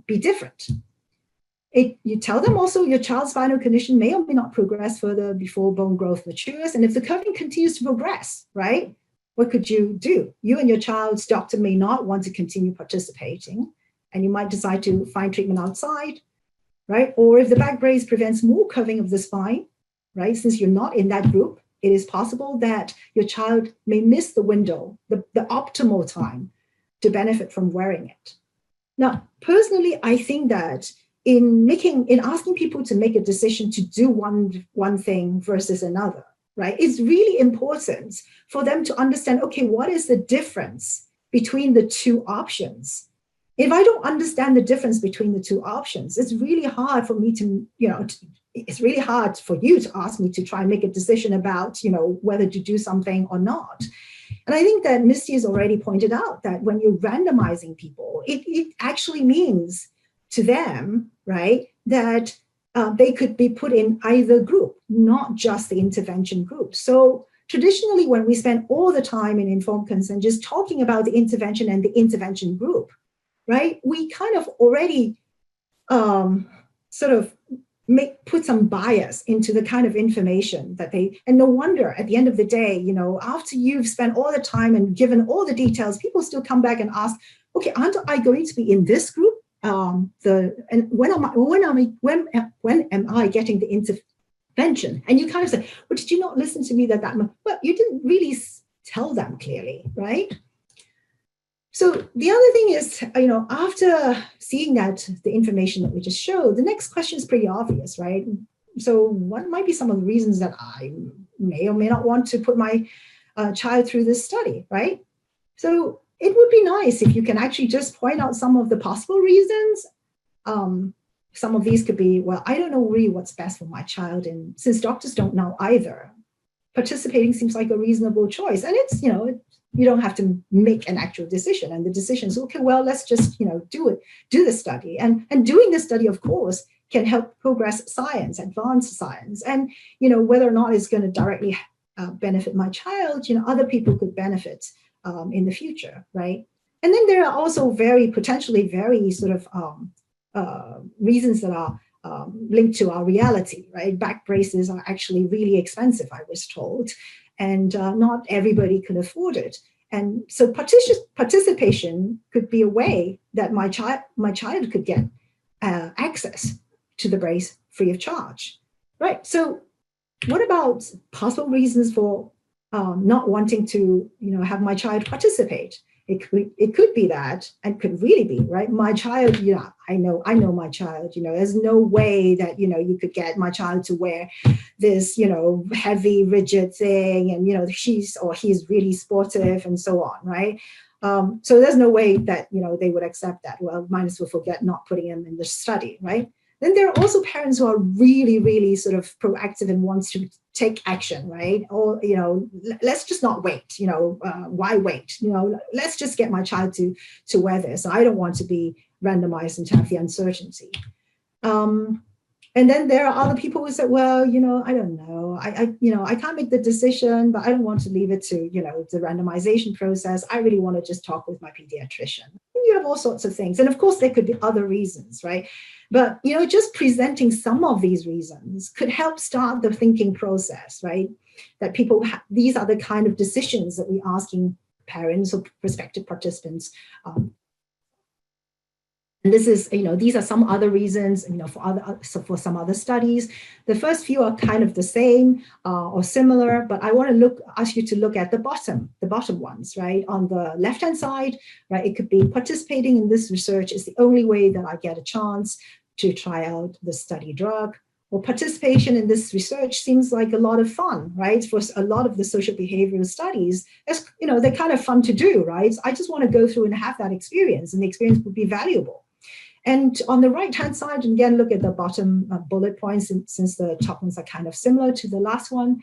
be different. You tell them also your child's spinal condition may or may not progress further before bone growth matures. And if the curving continues to progress, right, what could you do? You and your child's doctor may not want to continue participating, and you might decide to find treatment outside, right? Or if the back brace prevents more curving of the spine, right, since you're not in that group, it is possible that your child may miss the window, the optimal time to benefit from wearing it. Now, personally, I think that in asking people to make a decision to do one thing versus another, right, it's really important for them to understand, okay, what is the difference between the two options? If I don't understand the difference between the two options, it's really hard for me to, it's really hard for you to ask me to try and make a decision about, whether to do something or not. And I think that Misty has already pointed out that when you're randomizing people, it actually means to them, right, that they could be put in either group, not just the intervention group. So traditionally, when we spend all the time in informed consent just talking about the intervention and the intervention group, right, we kind of already sort of put some bias into the kind of information that and no wonder at the end of the day, after you've spent all the time and given all the details, people still come back and ask, okay, aren't I going to be in this group? And when am I getting the intervention? And you kind of say, well, did you not listen to me that much? Well, you didn't really tell them clearly, right? So the other thing is, after seeing that, the information that we just showed, the next question is pretty obvious, right? So what might be some of the reasons that I may or may not want to put my child through this study, right? So it would be nice if you can actually just point out some of the possible reasons. Some of these could be, well, I don't know really what's best for my child. And since doctors don't know either, participating seems like a reasonable choice. And it's, you don't have to make an actual decision. And the decision is, okay, well, let's just, do the study. And doing the study, of course, can help progress science, advance science. And, whether or not it's going to directly benefit my child, other people could benefit in the future, right? And then there are also potentially very sort of reasons that are linked to our reality, right? Back braces are actually really expensive, I was told, and not everybody can afford it. And so participation could be a way that my child could get access to the brace free of charge, right? So what about possible reasons for not wanting to, have my child participate? It could be that, and could really be, right? My child, I know my child, there's no way that, you could get my child to wear this, heavy, rigid thing. And, he's really sportive and so on, right? So there's no way that, they would accept that. Well, might as well forget not putting him in the study, right? Then there are also parents who are really, really sort of proactive and wants to take action, right? Or, let's just not wait, why wait? Let's just get my child to wear this. I don't want to be randomized and to have the uncertainty. And then there are other people who say, well, I don't know. I can't make the decision, but I don't want to leave it to, the randomization process. I really want to just talk with my pediatrician. You have all sorts of things. And of course, there could be other reasons, right? But, just presenting some of these reasons could help start the thinking process, right? That these are the kind of decisions that we're asking parents or prospective participants. And this is, these are some other reasons, for some other studies. The first few are kind of the same or similar, but I want to ask you to look at the bottom ones, right? On the left-hand side, right? It could be participating in this research is the only way that I get a chance to try out the study drug. Or participation in this research seems like a lot of fun, right? For a lot of the social behavioral studies, they're kind of fun to do, right? I just want to go through and have that experience, and the experience would be valuable. And on the right-hand side, and again, look at the bottom bullet points, since the top ones are kind of similar to the last one.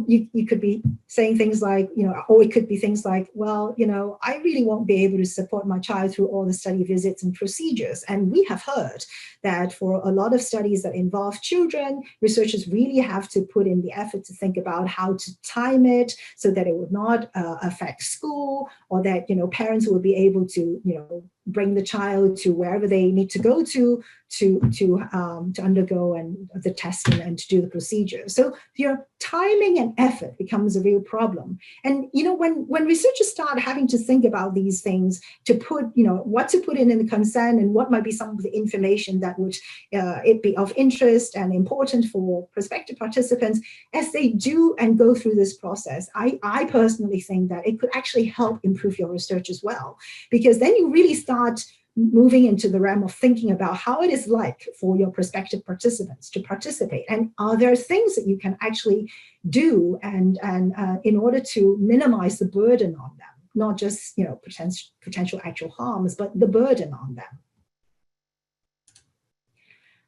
You could be saying things like, or it could be things like, well, I really won't be able to support my child through all the study visits and procedures. And we have heard that for a lot of studies that involve children, researchers really have to put in the effort to think about how to time it so that it would not affect school, or that, parents will be able to, bring the child to wherever they need to go to undergo and the testing and to do the procedure. So your timing and effort becomes a real problem. And when researchers start having to think about these things, to put what to put in the consent and what might be some of the information that would it be of interest and important for prospective participants, as they do and go through this process, I personally think that it could actually help improve your research as well, because then you really start moving into the realm of thinking about how it is like for your prospective participants to participate, and are there things that you can actually do and in order to minimize the burden on them, not just potential actual harms, but the burden on them.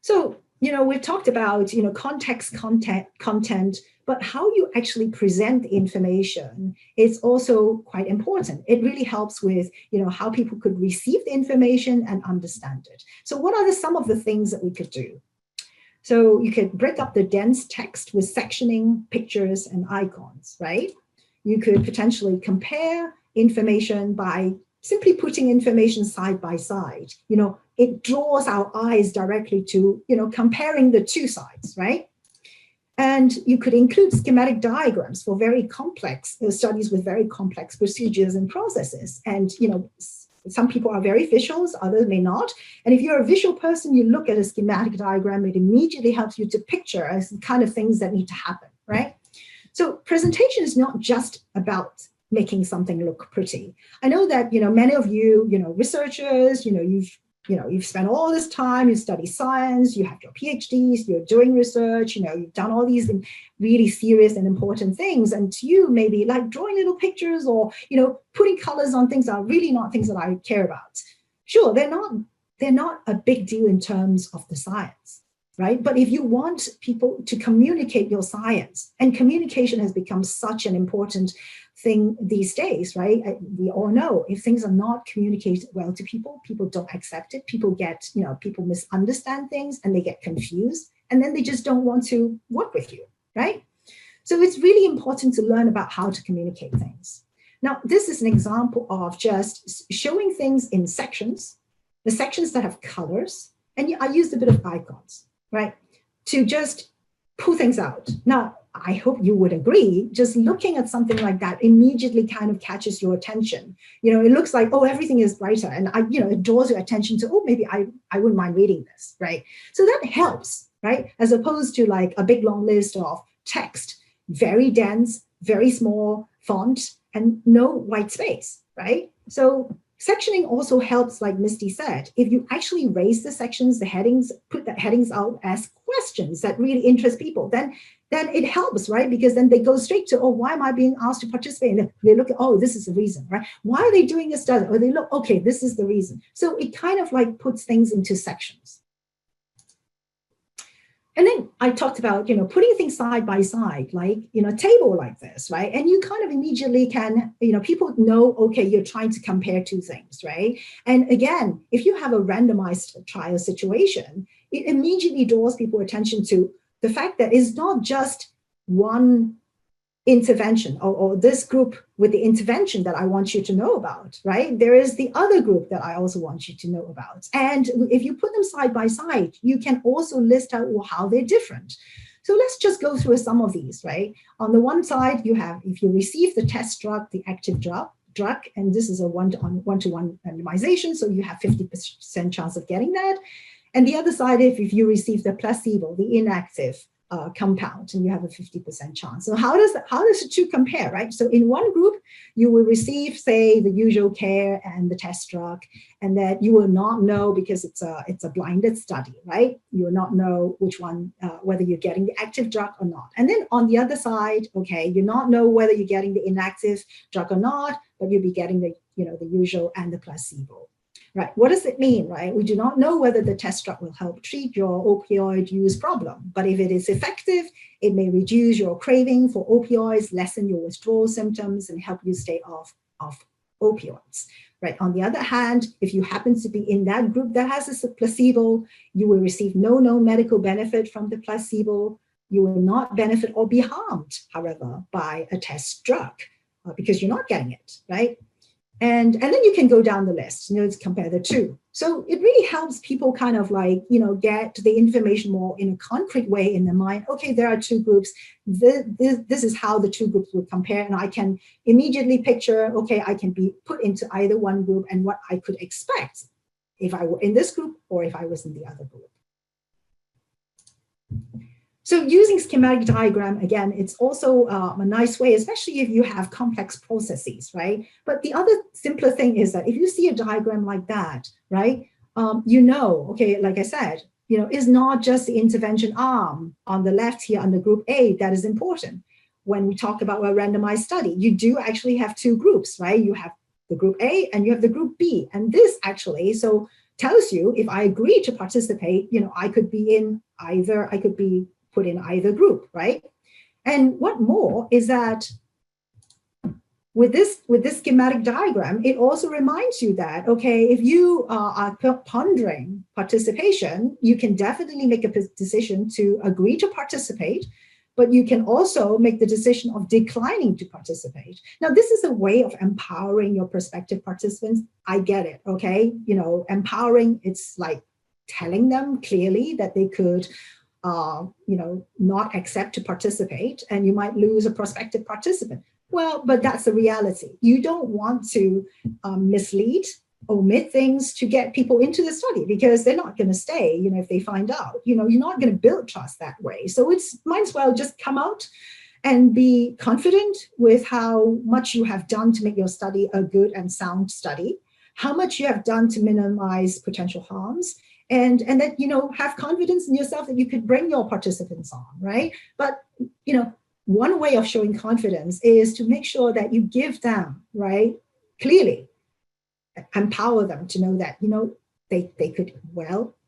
So we've talked about context, content, but how you actually present the information is also quite important. It really helps with how people could receive the information and understand it. So what are some of the things that we could do? So you could break up the dense text with sectioning, pictures, and icons, right? You could potentially compare information by simply putting information side by side. It draws our eyes directly to comparing the two sides, right? And you could include schematic diagrams for very complex studies with very complex procedures and processes. And, some people are very visuals, others may not. And if you're a visual person, you look at a schematic diagram, it immediately helps you to picture as the kind of things that need to happen, right? So presentation is not just about making something look pretty. I know that, many of you, researchers, you've spent all this time, you study science, you have your PhDs, you're doing research, you've done all these really serious and important things. And to you, maybe like drawing little pictures or, putting colors on things are really not things that I care about. Sure, they're not a big deal in terms of the science, right? But if you want people to communicate your science, and communication has become such an important thing these days, right? We all know if things are not communicated well to people, people don't accept it. People get, people misunderstand things and they get confused, and then they just don't want to work with you, right? So it's really important to learn about how to communicate things. Now, this is an example of just showing things in sections, the sections that have colors, and I used a bit of icons, right? To just pull things out. Now, I hope you would agree, just looking at something like that immediately kind of catches your attention. It looks like, oh, everything is brighter. And it draws your attention to, oh, maybe I wouldn't mind reading this, right? So that helps, right? As opposed to like a big long list of text, very dense, very small font, and no white space, right? So sectioning also helps, like Misty said, if you actually raise the sections, the headings, put the headings out as questions that really interest people, then it helps, right? Because then they go straight to, oh, why am I being asked to participate? And they look at, oh, this is the reason, right? Why are they doing this study? Or they look, okay, this is the reason. So it kind of like puts things into sections. And then I talked about, putting things side by side, like, a table like this, right? And you kind of immediately can, people know, okay, you're trying to compare two things, right? And again, if you have a randomized trial situation, it immediately draws people's attention to the fact that it's not just one intervention or this group with the intervention that I want you to know about, right? There is the other group that I also want you to know about. And if you put them side by side, you can also list out how they're different. So let's just go through some of these, right? On the one side, you have, if you receive the test drug, the active drug, and this is a one-to-one randomization, so you have 50% chance of getting that. And the other side, if you receive the placebo, the inactive compound, and you have a 50% chance. So how does the two compare, right? So in one group, you will receive, say, the usual care and the test drug, and that you will not know because it's a blinded study, right? You will not know which one, whether you're getting the active drug or not. And then on the other side, okay, you not know whether you're getting the inactive drug or not, but you'll be getting the usual and the placebo. Right. What does it mean, right? We do not know whether the test drug will help treat your opioid use problem, but if it is effective, it may reduce your craving for opioids, lessen your withdrawal symptoms, and help you stay off opioids. Right. On the other hand, if you happen to be in that group that has a placebo, you will receive no known medical benefit from the placebo. You will not benefit or be harmed, however, by a test drug because you're not getting it, right? And then you can go down the list, to compare the two. So it really helps people kind of like, get the information more in a concrete way in their mind. Okay, there are two groups. This is how the two groups would compare. And I can immediately picture, okay, I can be put into either one group and what I could expect if I were in this group or if I was in the other group. So using schematic diagram, again, it's also a nice way, especially if you have complex processes, right? But the other simpler thing is that if you see a diagram like that, right, okay, like I said, it's not just the intervention arm on the left here under group A that is important. When we talk about a randomized study, you do actually have two groups, right? You have the group A and you have the group B. And this actually, so tells you if I agree to participate, I could be put in either group, right? And what more is that with this schematic diagram, it also reminds you that, okay, if you are pondering participation, you can definitely make a decision to agree to participate, but you can also make the decision of declining to participate. Now, this is a way of empowering your prospective participants. I get it, okay? Empowering, it's like telling them clearly that they could not accept to participate, and you might lose a prospective participant. Well, but that's the reality. You don't want to mislead, omit things to get people into the study because they're not going to stay, if they find out. You're not going to build trust that way. So it's might as well just come out and be confident with how much you have done to make your study a good and sound study, how much you have done to minimize potential harms, and that, have confidence in yourself that you could bring your participants on, right? But, one way of showing confidence is to make sure that you give them, right, clearly, empower them to know that, they could,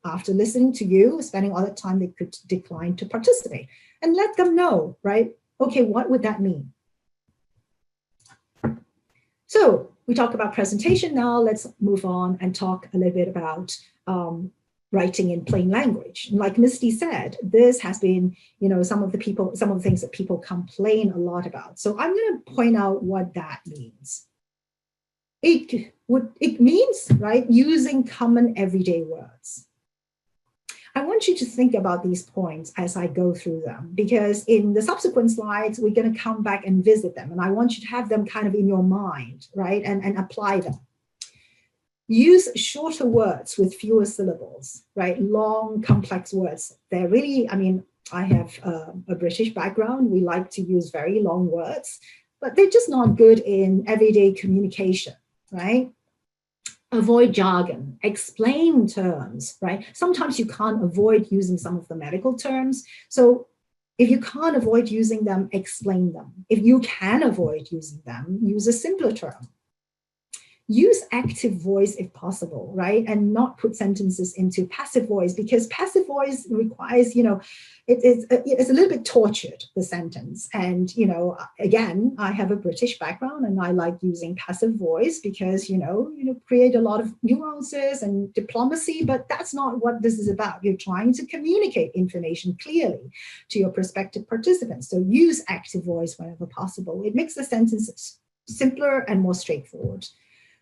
after listening to you, spending all that time, they could decline to participate, and let them know, right? Okay, what would that mean? So we talk about presentation now. Let's move on and talk a little bit about writing in plain language. And like Misty said, this has been, some of the things that people complain a lot about. So I'm going to point out what that means. It means, right, using common everyday words. I want you to think about these points as I go through them, because in the subsequent slides, we're going to come back and visit them. And I want you to have them kind of in your mind, right, and apply them. Use shorter words with fewer syllables, right? Long, complex words. They're really, I have a British background. We like to use very long words, but they're just not good in everyday communication, right? Avoid jargon, explain terms, right? Sometimes you can't avoid using some of the medical terms. So if you can't avoid using them, explain them. If you can avoid using them, use a simpler term. use active voice if possible, right? And not put sentences into passive voice, because passive voice requires, it's a little bit tortured, the sentence. And, again, I have a British background and I like using passive voice because, create a lot of nuances and diplomacy, but that's not what this is about. You're trying to communicate information clearly to your prospective participants. So use active voice whenever possible. It makes the sentence simpler and more straightforward.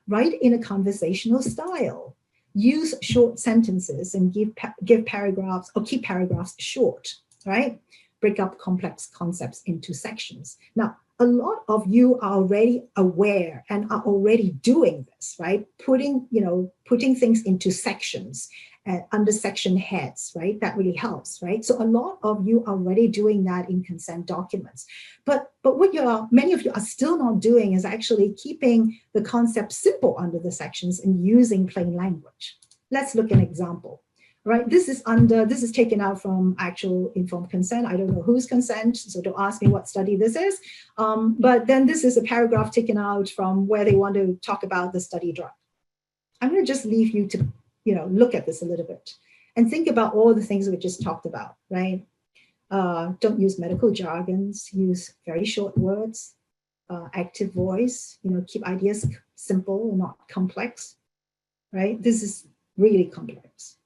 Write in a conversational style. Use short sentences and give paragraphs or keep paragraphs short, right? Break up complex concepts into sections. Now, a lot of you are already aware and are already doing this, right? Putting things into sections, under section heads, right? That really helps, right? So a lot of you are already doing that in consent documents. But what many of you are still not doing is actually keeping the concept simple under the sections and using plain language. Let's look at an example. Right, this is taken out from actual informed consent. I don't know whose consent, so don't ask me what study this is. But then this is a paragraph taken out from where they want to talk about the study drug. I'm going to just leave you to, look at this a little bit and think about all the things we just talked about, right? Don't use medical jargons, use very short words, active voice, keep ideas simple and not complex, right? This is really complex.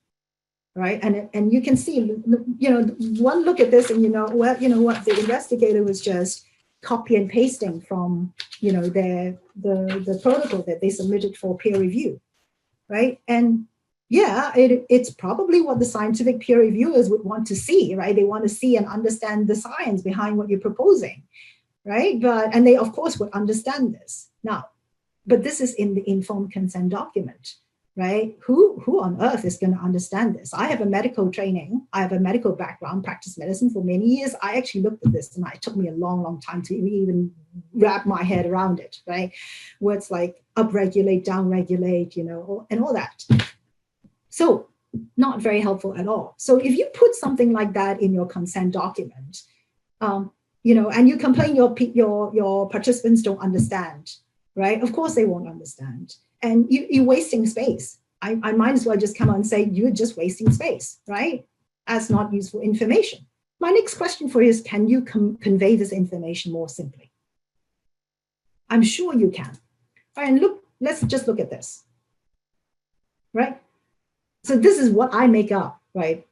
Right, and you can see, one look at this, and what the investigator was just copy and pasting from, the protocol that they submitted for peer review, right? And yeah, it's probably what the scientific peer reviewers would want to see, right? They want to see and understand the science behind what you're proposing, right? And they of course would understand this now, but this is in the informed consent document. Right? Who on earth is going to understand this? I have a medical training. I have a medical background, practiced medicine for many years. I actually looked at this and it took me a long, long time to even wrap my head around it, right? Words like upregulate, downregulate, and all that. So not very helpful at all. So if you put something like that in your consent document, and you complain your participants don't understand, right? Of course they won't understand. And you're wasting space. I might as well just come on and say, you're just wasting space, right? That's not useful information. My next question for you is, can you convey this information more simply? I'm sure you can. All right, and let's just look at this, right? So this is what I make up, right?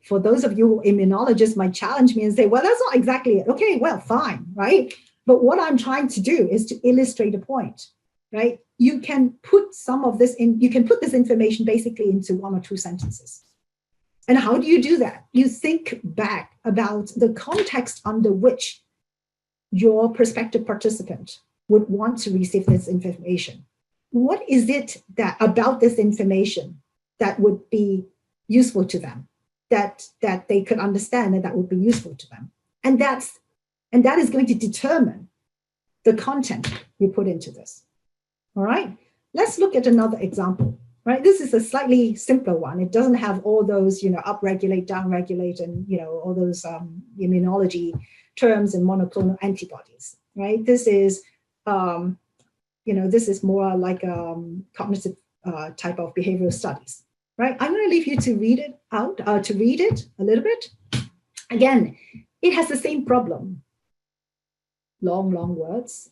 For those of you immunologists might challenge me and say, well, that's not exactly it. Okay, well, fine, right? But what I'm trying to do is to illustrate a point, right? You can put some of this in, you can put this information basically into one or two sentences. And how do you do that? You think back about the context under which your prospective participant would want to receive this information. What is it that about this information that would be useful to them, that they could understand and that would be useful to them? And that is going to determine the content you put into this. All right, let's look at another example, right? This is a slightly simpler one. It doesn't have all those, upregulate, downregulate, and, all those immunology terms and monoclonal antibodies, right? This is, this is more like cognitive type of behavioral studies, right? I'm going to leave you to read it out, to read it a little bit. Again, it has the same problem. Long, long words.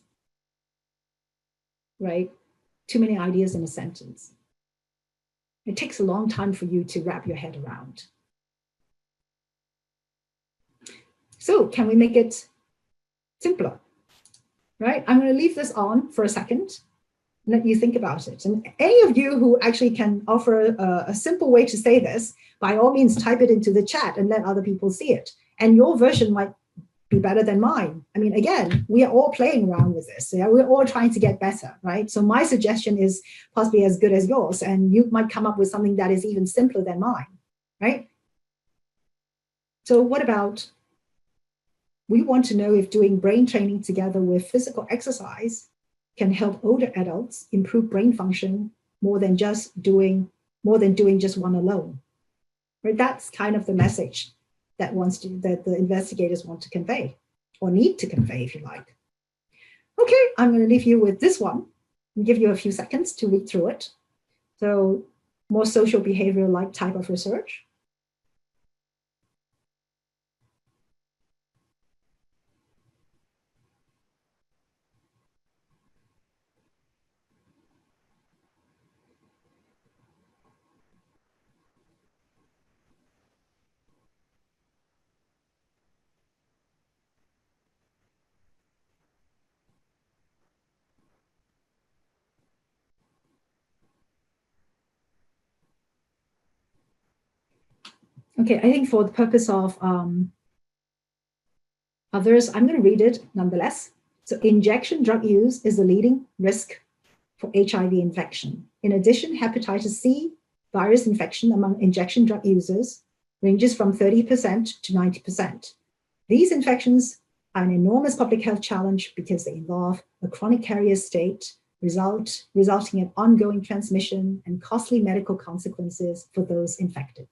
Right? Too many ideas in a sentence. It takes a long time for you to wrap your head around. So can we make it simpler? Right? I'm going to leave this on for a second. Let you think about it. And any of you who actually can offer a simple way to say this, by all means, type it into the chat and let other people see it. And your version might be better than mine. I mean, again, we are all playing around with this. Yeah? We're all trying to get better, right? So my suggestion is possibly as good as yours, and you might come up with something that is even simpler than mine, right? So what about, we want to know if doing brain training together with physical exercise can help older adults improve brain function more than doing just one alone, right? That's kind of the message that the investigators want to convey, or need to convey, if you like. Okay, I'm going to leave you with this one. I'll give you a few seconds to read through it. So more social behavior-like type of research. Okay, I think for the purpose of others, I'm going to read it nonetheless. So injection drug use is the leading risk for HIV infection. In addition, hepatitis C virus infection among injection drug users ranges from 30% to 90%. These infections are an enormous public health challenge because they involve a chronic carrier state, resulting in ongoing transmission and costly medical consequences for those infected.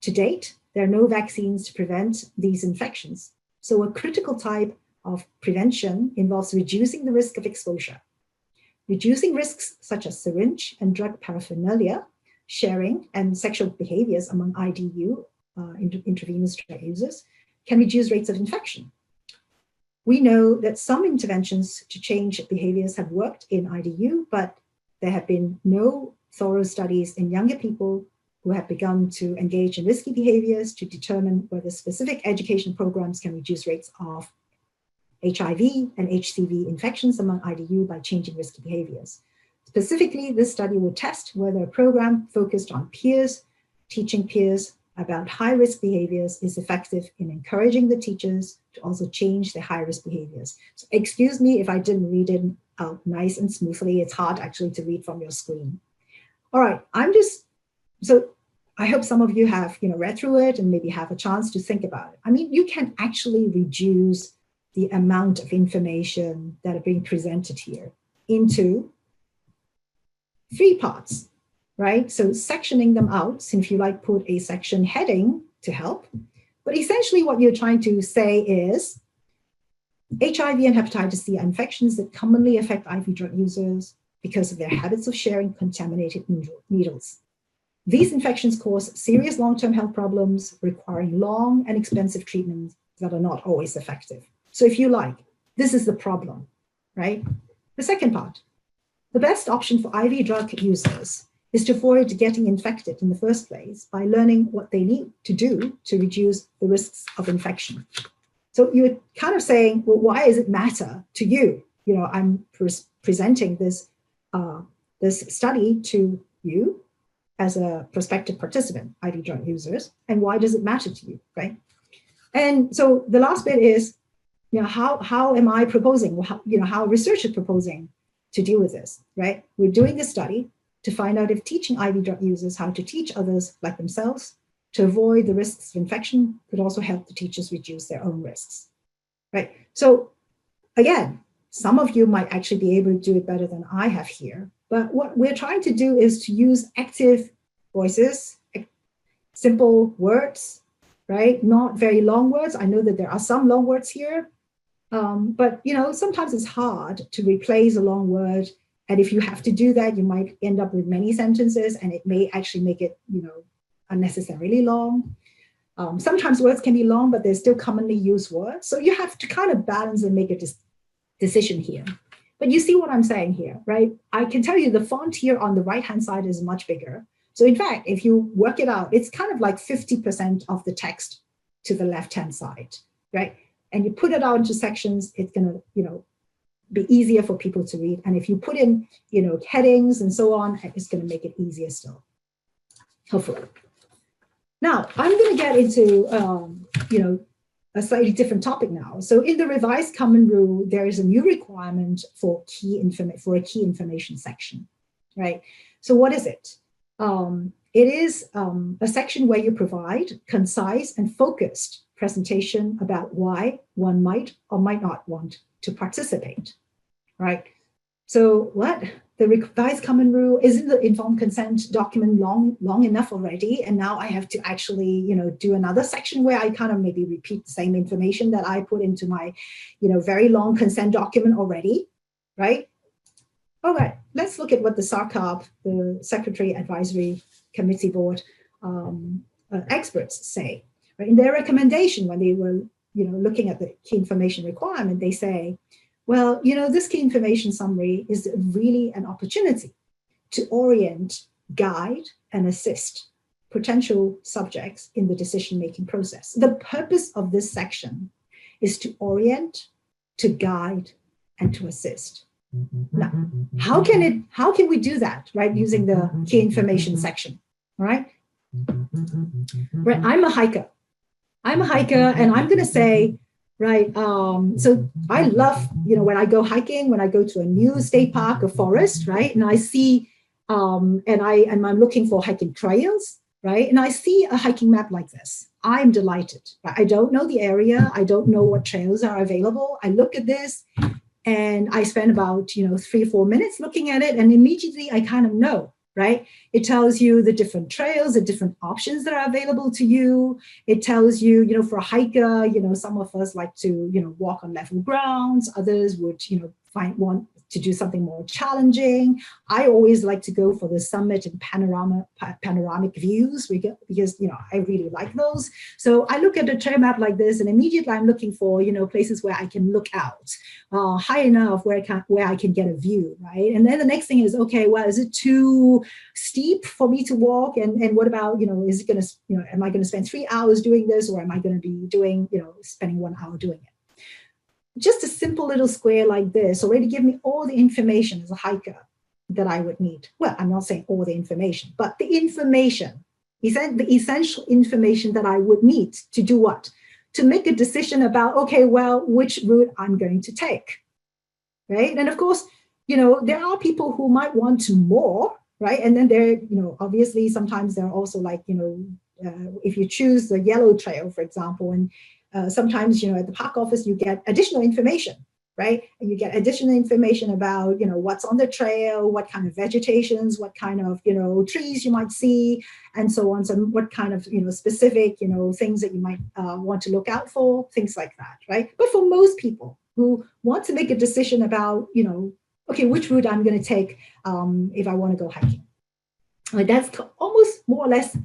To date, there are no vaccines to prevent these infections. So a critical type of prevention involves reducing the risk of exposure. Reducing risks such as syringe and drug paraphernalia, sharing, and sexual behaviors among IDU, intravenous drug users, can reduce rates of infection. We know that some interventions to change behaviors have worked in IDU, but there have been no thorough studies in younger people who have begun to engage in risky behaviors to determine whether specific education programs can reduce rates of HIV and HCV infections among IDU by changing risky behaviors. Specifically, this study will test whether a program focused on peers, teaching peers about high-risk behaviors is effective in encouraging the teachers to also change their high-risk behaviors. So excuse me if I didn't read it out nice and smoothly. It's hard actually to read from your screen. All right, so I hope some of you have read through it and maybe have a chance to think about it. I mean, you can actually reduce the amount of information that are being presented here into 3 parts, right? So sectioning them out, so if you like, put a section heading to help. But essentially what you're trying to say is HIV and hepatitis C are infections that commonly affect IV drug users because of their habits of sharing contaminated needles. These infections cause serious long-term health problems requiring long and expensive treatments that are not always effective. So if you like, this is the problem, right? The second part, the best option for IV drug users is to avoid getting infected in the first place by learning what they need to do to reduce the risks of infection. So you're kind of saying, well, why does it matter to you? I'm presenting this study to you as a prospective participant, IV drug users, and why does it matter to you, right? And so the last bit is, how am I proposing, how research is proposing to deal with this, right? We're doing this study to find out if teaching IV drug users how to teach others like themselves to avoid the risks of infection could also help the teachers reduce their own risks, right? So again, some of you might actually be able to do it better than I have here, but what we're trying to do is to use active voices, simple words, right? Not very long words. I know that there are some long words here, but sometimes it's hard to replace a long word. And if you have to do that, you might end up with many sentences and it may actually make it, unnecessarily long. Sometimes words can be long, but they're still commonly used words. So you have to kind of balance and make a decision here. But you see what I'm saying here, right? I can tell you the font here on the right-hand side is much bigger. So in fact, if you work it out, it's kind of like 50% of the text to the left-hand side, right? And you put it out into sections, it's going to, be easier for people to read. And if you put in, headings and so on, it's going to make it easier still, hopefully. Now, I'm going to get into, a slightly different topic now. So in the revised common rule, there is a new requirement for a key information section, right? So what is it? It is a section where you provide concise and focused presentation about why one might or might not want to participate, right? So what? The revised common rule, isn't the informed consent document long enough already? And now I have to actually, do another section where I kind of maybe repeat the same information that I put into my, very long consent document already, right? all right, let's look at what the SARCOP, the Secretary Advisory Committee Board experts say. Right? In their recommendation, when they were looking at the key information requirement, they say, well, this key information summary is really an opportunity to orient, guide, and assist potential subjects in the decision-making process. The purpose of this section is to orient, to guide, and to assist. Now, how can we do that, right, using the key information section, right? Right, I'm a hiker, and I'm going to say, right, so I love, when I go hiking, when I go to a new state park or forest, right, and I see, and I'm looking for hiking trails, right, and I see a hiking map like this, I'm delighted. I don't know the area, I don't know what trails are available. I look at this, and I spend about 3 or 4 minutes looking at it, and immediately I kind of know. Right? It tells you the different trails, the different options that are available to you. It tells you, for a hiker, some of us like to, walk on level grounds. Others would, want to do something more challenging. I always like to go for the summit and panoramic views because I really like those. So I look at a trail map like this, and immediately I'm looking for, places where I can look out high enough where I can get a view, right? And then the next thing is, okay, well, is it too steep for me to walk? And what about, is it going to, am I going to spend 3 hours doing this, or am I going to be doing, spending 1 hour doing it? Just a simple little square like this already give me all the information as a hiker that I would need. Well, I'm not saying all the information, but the information, the essential information that I would need to do what? To make a decision about, okay, well, which route I'm going to take, right? And of course, there are people who might want more, right? And then there, obviously sometimes there are also like, if you choose the yellow trail, for example, and sometimes, at the park office, you get additional information, right? And you get additional information about, what's on the trail, what kind of vegetations, what kind of, trees you might see, and so on. So what kind of, specific, things that you might want to look out for, things like that, right? But for most people who want to make a decision about, okay, which route I'm going to take if I want to go hiking, that's almost more or less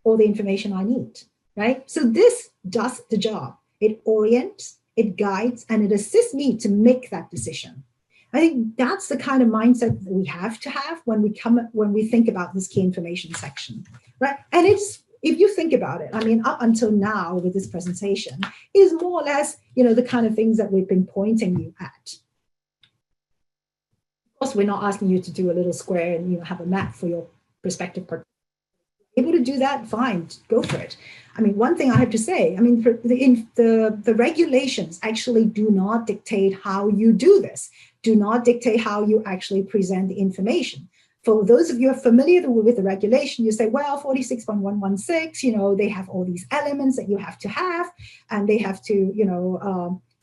all the information I need. Right? So this does the job. It orients, it guides, and it assists me to make that decision. I think that's the kind of mindset that we have to have when we think about this key information section, right? And it's, if you think about it, I mean, up until now with this presentation is more or less, the kind of things that we've been pointing you at. Of course, we're not asking you to do a little square and have a map for your prospective participant. Able to do that, fine, go for it. I mean, one thing I have to say, I mean, the regulations actually do not dictate how you do this, do not dictate how you actually present the information. For those of you who are familiar with the regulation, you say, well, 46.116, they have all these elements that you have to have, and they have to,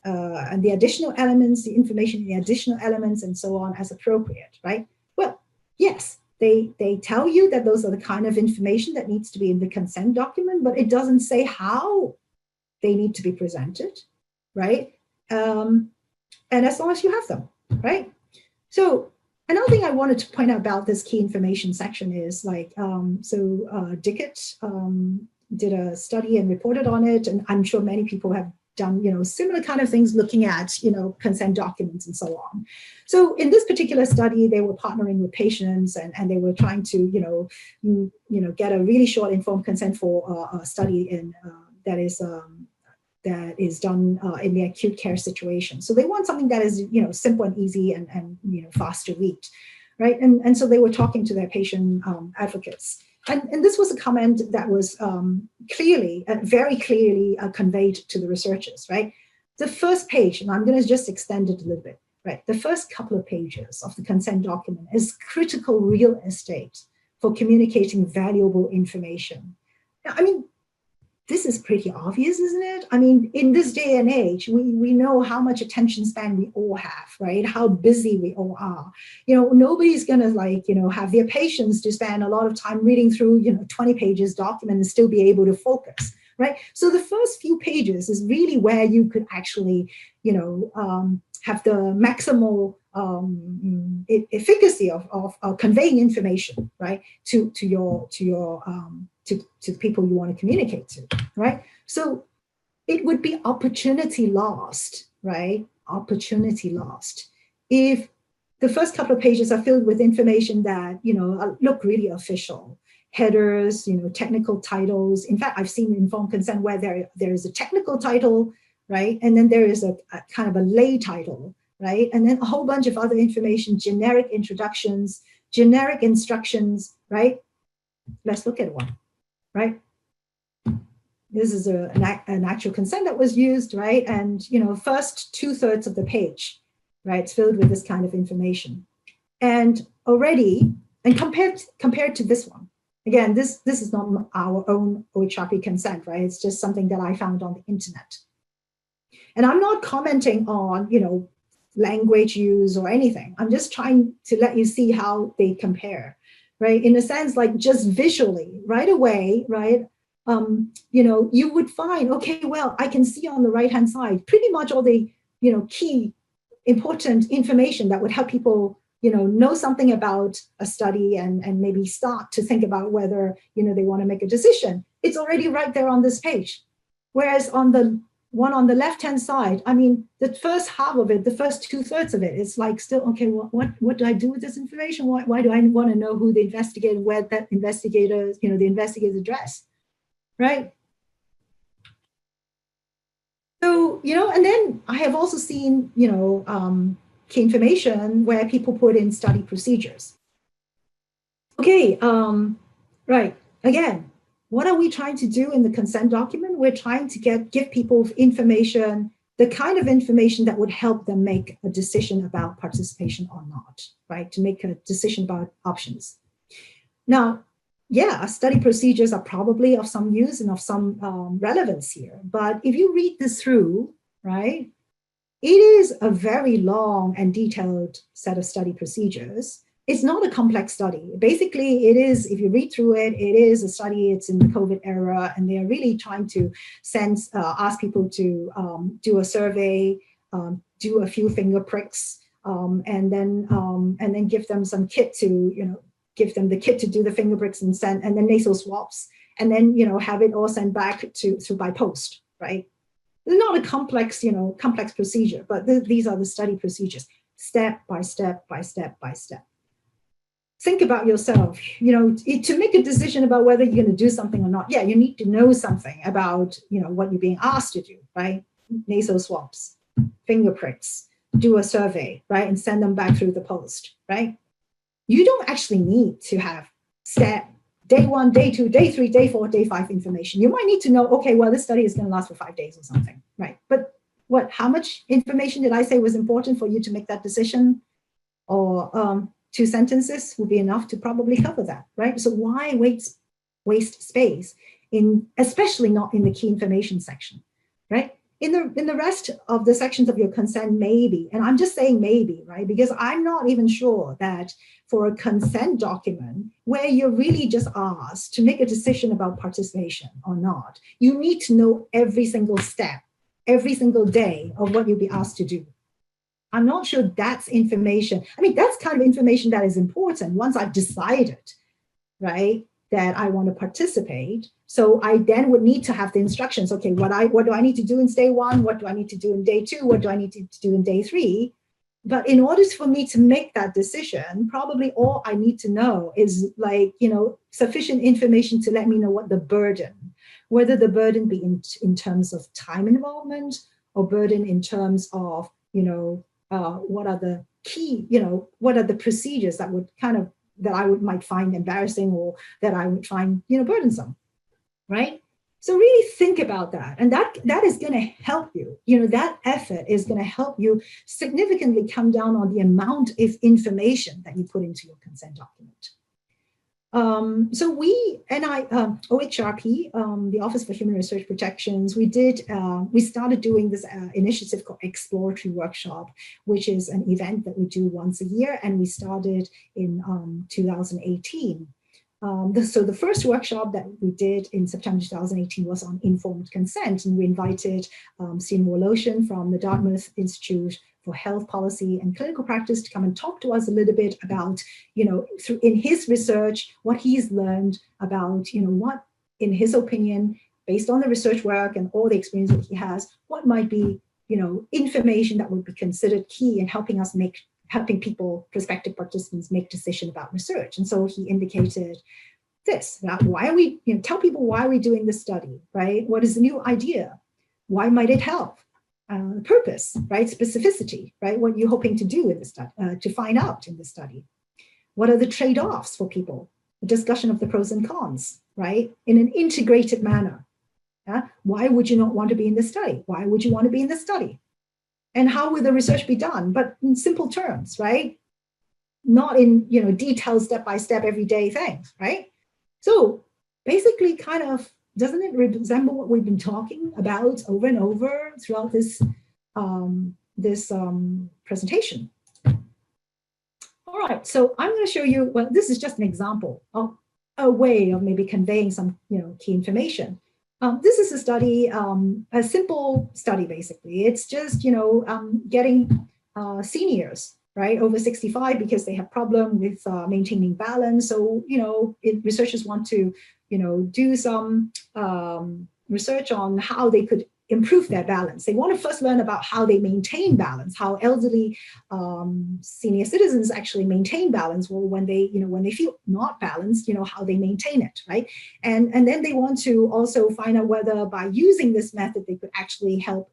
and the additional elements, the information in the additional elements, and so on as appropriate, right? Well, yes. They tell you that those are the kind of information that needs to be in the consent document, but it doesn't say how they need to be presented, right? And as long as you have them, right? So another thing I wanted to point out about this key information section is like, Dickett did a study and reported on it, and I'm sure many people have done, similar kind of things looking at, consent documents and so on. So in this particular study, they were partnering with patients and they were trying to, get a really short informed consent for a study in that is done in the acute care situation. So they want something that is, simple and easy and fast to read, right? And so they were talking to their patient advocates. And this was a comment that was very clearly conveyed to the researchers, right? The first page, and I'm going to just extend it a little bit, right? The first couple of pages of the consent document is critical real estate for communicating valuable information. Now, I mean, this is pretty obvious, isn't it? I mean, in this day and age, we know how much attention span we all have, right? How busy we all are. Nobody's going to have their patience to spend a lot of time reading through, 20 pages document and still be able to focus, right? So the first few pages is really where you could actually, have the maximal efficacy of conveying information, right, to the people you want to communicate to, right? So it would be opportunity lost, right? Opportunity lost if the first couple of pages are filled with information that, you know, look really official. Headers, you know, technical titles. In fact, I've seen informed consent where there is a technical title, right? And then there is a kind of a lay title, right? And then a whole bunch of other information, generic introductions, generic instructions, right? Let's look at one, right? This is an actual consent that was used, right? And, you know, first 2/3 of the page, right? It's filled with this kind of information. And already, and compared to this one, again, this is not our own OHRP consent, right? It's just something that I found on the internet. And I'm not commenting on, you know, language use or anything. I'm just trying to let you see how they compare, right? In a sense, like just visually, right away, right? You know, you would find, okay, well, I can see on the right-hand side pretty much all the, you know, key important information that would help people, you know something about a study and maybe start to think about whether, you know, they want to make a decision. It's already right there on this page. Whereas on the one on the left-hand side, I mean, the first half of it, the first 2/3 of it, it's like still, okay, what do I do with this information? Why do I want to know who the investigator, where that investigator, you know, the investigator's address, right? So, you know, and then I have also seen, you know, key information where people put in study procedures. Okay, right. Again, what are we trying to do in the consent document? We're trying to give people information, the kind of information that would help them make a decision about participation or not, right? To make a decision about options. Now, yeah, study procedures are probably of some use and of some relevance here. But if you read this through, right, it is a very long and detailed set of study procedures. It's not a complex study. Basically, it is, if you read through it, it is a study, it's in the COVID era, and they are really trying to ask people to do a survey, do a few finger pricks, and then give them some kit to, you know, give them the kit to do the finger pricks and send, and then nasal swabs, and then, you know, have it all sent back to by post, right? It's not a complex, you know, complex procedure, but these are the study procedures, step by step by step by step. Think about yourself, you know, to make a decision about whether you're going to do something or not. Yeah, you need to know something about, you know, what you're being asked to do, right? Nasal swabs, finger pricks, do a survey, right? And send them back through the post, right? You don't actually need to have step day 1, day 2, day 3, day 4, day 5 information. You might need to know, okay, well, this study is going to last for 5 days or something, right? But how much information did I say was important for you to make that decision? Or 2 sentences would be enough to probably cover that, right? So why waste space especially not in the key information section, right? In the rest of the sections of your consent, maybe, and I'm just saying maybe, right? Because I'm not even sure that for a consent document where you're really just asked to make a decision about participation or not, you need to know every single step, every single day of what you'll be asked to do. I'm not sure that's information. I mean, that's kind of information that is important once I've decided, right, that I want to participate. So I then would need to have the instructions. Okay, what do I need to do in day 1? What do I need to do in day 2? What do I need to do in day 3? But in order for me to make that decision, probably all I need to know is, like, you know, sufficient information to let me know what the burden, whether the burden be in terms of time involvement or burden in terms of, you know, what are the key, you know, what are the procedures that would might find embarrassing or that I would find, you know, burdensome, right? So really think about that. And that is going to help you, you know, that effort is going to help you significantly come down on the amount of information that you put into your consent document. So OHRP, the Office for Human Research Protections, we started doing this initiative called Exploratory Workshop, which is an event that we do once a year, and we started in 2018. So the first workshop that we did in September 2018 was on informed consent, and we invited Seymour Lotion from the Dartmouth Institute for health policy and clinical practice to come and talk to us a little bit about, in his research, what he's learned about, what, in his opinion, based on the research work and all the experience that he has, what might be, information that would be considered key in helping people, prospective participants, make decisions about research. And so he indicated this. Now, why are we, tell people why are we doing this study, right? What is the new idea? Why might it help? Purpose, right? Specificity, right? What you're hoping to do in the study, to find out in the study. What are the trade-offs for people? A discussion of the pros and cons, right? In an integrated manner. Why would you not want to be in this study? Why would you want to be in this study? And how will the research be done? But in simple terms, right? Not in, detailed step-by-step everyday things, right? So basically kind of, doesn't it resemble what we've been talking about over and over throughout this, presentation? All right, so I'm going to show you, well, this is just an example of a way of maybe conveying some, key information. This is a study, a simple study, basically. It's just, getting seniors, right, over 65 because they have problem with maintaining balance. So, researchers want to, do some research on how they could improve their balance. They want to first learn about how they maintain balance, how elderly senior citizens actually maintain balance. Well, when they feel not balanced, how they maintain it, right? And then they want to also find out whether by using this method, they could actually help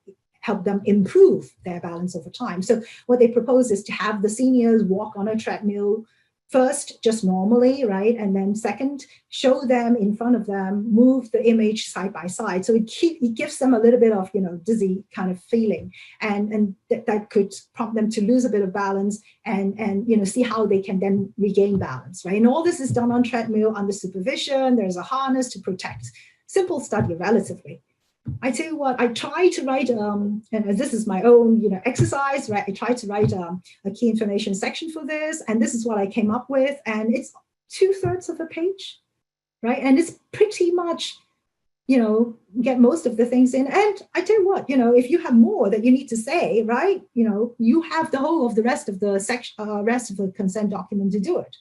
them improve their balance over time. So what they propose is to have the seniors walk on a treadmill first, just normally, right? And then second, show them in front of them, move the image side by side. So it gives them a little bit of, dizzy kind of feeling. And that could prompt them to lose a bit of balance and see how they can then regain balance, right? And all this is done on treadmill under supervision. There's a harness to protect. Simple study, relatively. I tell you what, I try to write, and this is my own, exercise, right? I tried to write a key information section for this, and this is what I came up with, and it's 2/3 of a page, right? And it's pretty much, get most of the things in. And I tell you what, if you have more that you need to say, right? You have the whole of the rest of the section, rest of the consent document to do it.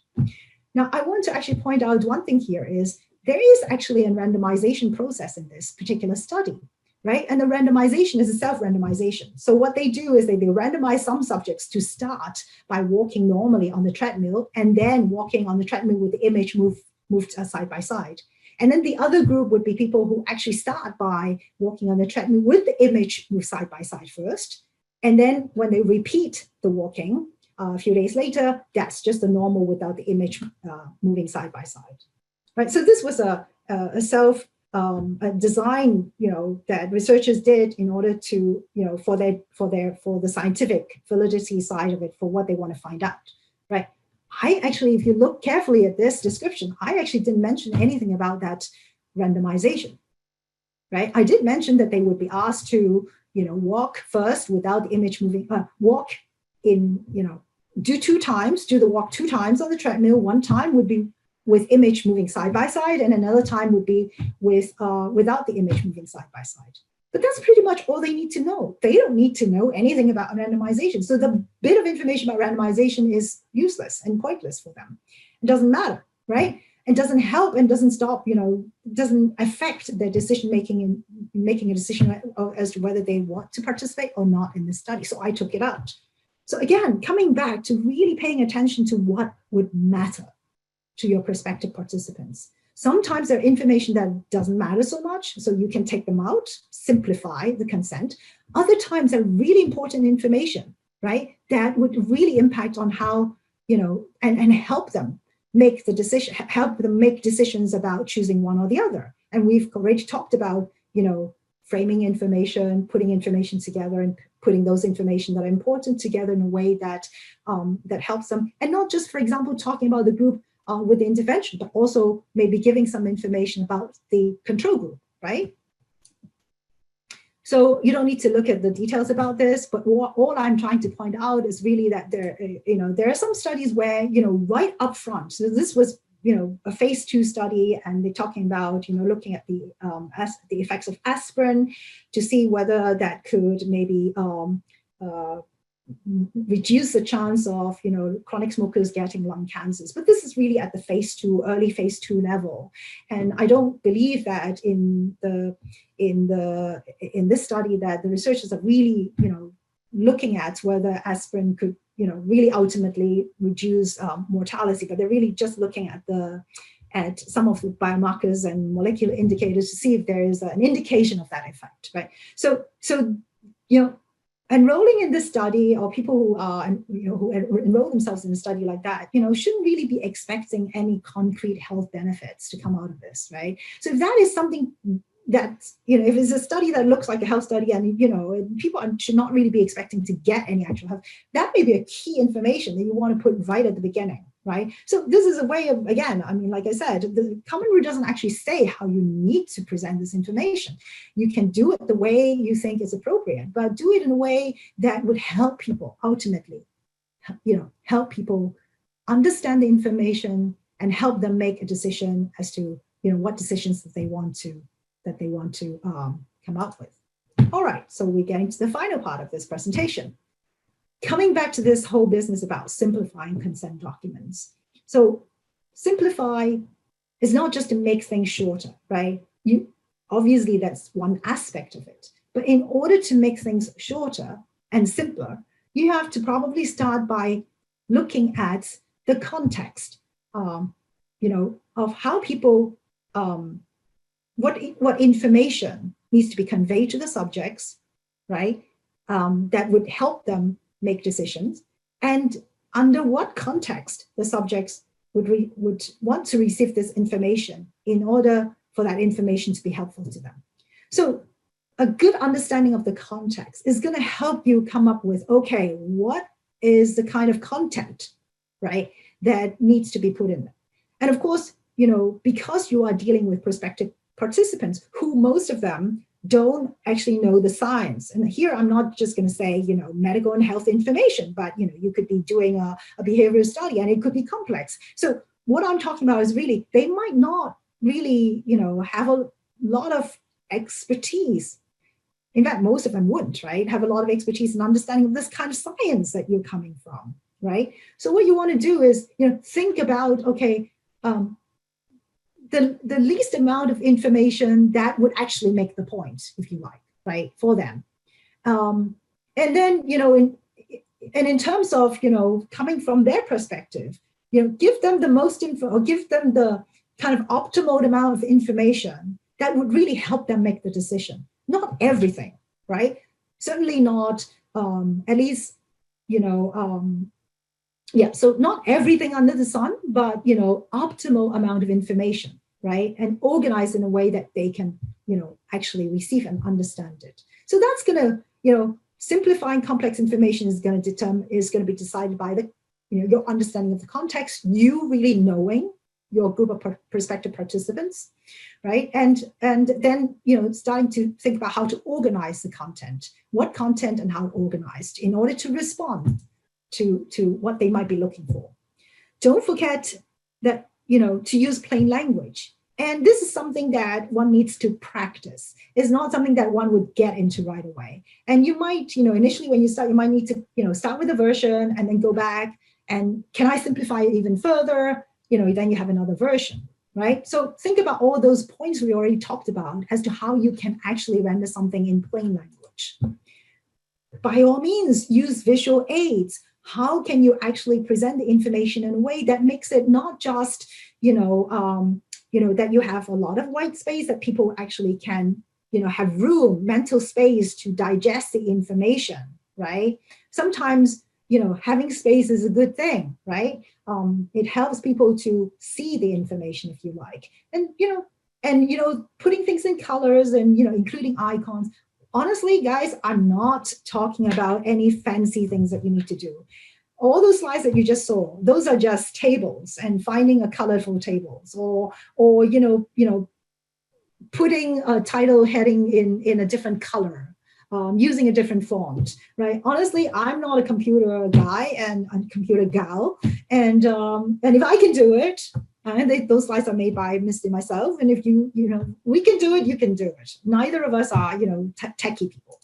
Now, I want to actually point out one thing here is, there is actually a randomization process in this particular study, right? And the randomization is a self-randomization. So what they do is they randomize some subjects to start by walking normally on the treadmill and then walking on the treadmill with the image moved side by side. And then the other group would be people who actually start by walking on the treadmill with the image moved side by side first. And then when they repeat the walking a few days later, that's just the normal without the image moving side by side. Right, so this was a design, that researchers did in order to, for the scientific validity side of it, for what they want to find out, right? I actually, if you look carefully at this description, I actually didn't mention anything about that randomization, right? I did mention that they would be asked to, walk first without the image moving, walk in, do the walk 2 times on the treadmill. 1 time would be with image moving side by side, and another time would be with without the image moving side by side. But that's pretty much all they need to know. They don't need to know anything about randomization. So the bit of information about randomization is useless and pointless for them. It doesn't matter, right? It doesn't help and doesn't stop, doesn't affect their decision making in making a decision as to whether they want to participate or not in the study. So I took it out. So again, coming back to really paying attention to what would matter to your prospective participants. Sometimes there are information that doesn't matter so much, so you can take them out, simplify the consent. Other times there are really important information, right, that would really impact on how, and help them make the decision, help them make decisions about choosing one or the other. And we've already talked about, framing information, putting information together, and putting those information that are important together in a way that that helps them. And not just, for example, talking about the group with the intervention, but also maybe giving some information about the control group, right? So you don't need to look at the details about this, but all I'm trying to point out is really that there are some studies where, right up front, so this was, a phase 2 study, and they're talking about, looking at the effects of aspirin to see whether that could maybe reduce the chance of, chronic smokers getting lung cancers. But this is really at the phase 2, early phase 2 level. And I don't believe that in this study that the researchers are really, looking at whether aspirin could, really ultimately reduce mortality, but they're really just looking at some of the biomarkers and molecular indicators to see if there is an indication of that effect, right? So enrolling in this study, or people who are, who enroll themselves in a study like that, shouldn't really be expecting any concrete health benefits to come out of this, right? So if that is something that, if it's a study that looks like a health study and, people should not really be expecting to get any actual health, that may be a key information that you want to put right at the beginning, right? So this is a way of, again, like I said, the common rule doesn't actually say how you need to present this information. You can do it the way you think is appropriate, but do it in a way that would help people ultimately, help people understand the information and help them make a decision as to, what decisions that they want to come up with. All right, so we're getting to the final part of this presentation. Coming back to this whole business about simplifying consent documents. So simplify is not just to make things shorter, right? Obviously that's one aspect of it. But in order to make things shorter and simpler, you have to probably start by looking at the context, of how people, what information needs to be conveyed to the subjects, right? That would help them make decisions, and under what context the subjects would want to receive this information in order for that information to be helpful to them. So a good understanding of the context is going to help you come up with, okay, what is the kind of content, right, that needs to be put in there. And of course, because you are dealing with prospective participants who most of them don't actually know the science. And here I'm not just going to say, medical and health information, but, you could be doing a behavioral study and it could be complex. So what I'm talking about is really, they might not really, have a lot of expertise. In fact, most of them wouldn't, right? Have a lot of expertise and understanding of this kind of science that you're coming from, right? So what you want to do is, think about, okay, the least amount of information that would actually make the point, if you like, right, for them. And then, in terms of, coming from their perspective, give them the most info, or give them the kind of optimal amount of information that would really help them make the decision. Not everything, right? Certainly not, at least, so not everything under the sun, but, optimal amount of information, right? And organized in a way that they can, actually receive and understand it. So that's going to, simplifying complex information is going to be decided by the, your understanding of the context, you really knowing your group of prospective participants, right? And then, starting to think about how to organize the content, what content and how organized in order to respond to what they might be looking for. Don't forget that, to use plain language. And this is something that one needs to practice. It's not something that one would get into right away. And you might, initially when you start, you might need to, start with a version and then go back and can I simplify it even further? Then you have another version, right? So think about all those points we already talked about as to how you can actually render something in plain language. By all means, use visual aids. How can you actually present the information in a way that makes it not just, that you have a lot of white space, that people actually can, have room, mental space to digest the information, right? Sometimes, having space is a good thing, right? It helps people to see the information, if you like. And, putting things in colors and, including icons. Honestly, guys, I'm not talking about any fancy things that you need to do. All those slides that you just saw, those are just tables and finding a colorful tables or putting a title heading in a different color, using a different font, right? Honestly, I'm not a computer guy and a computer gal. And if I can do it, and those slides are made by Misty and myself. And if we can do it, you can do it. Neither of us are, techie people.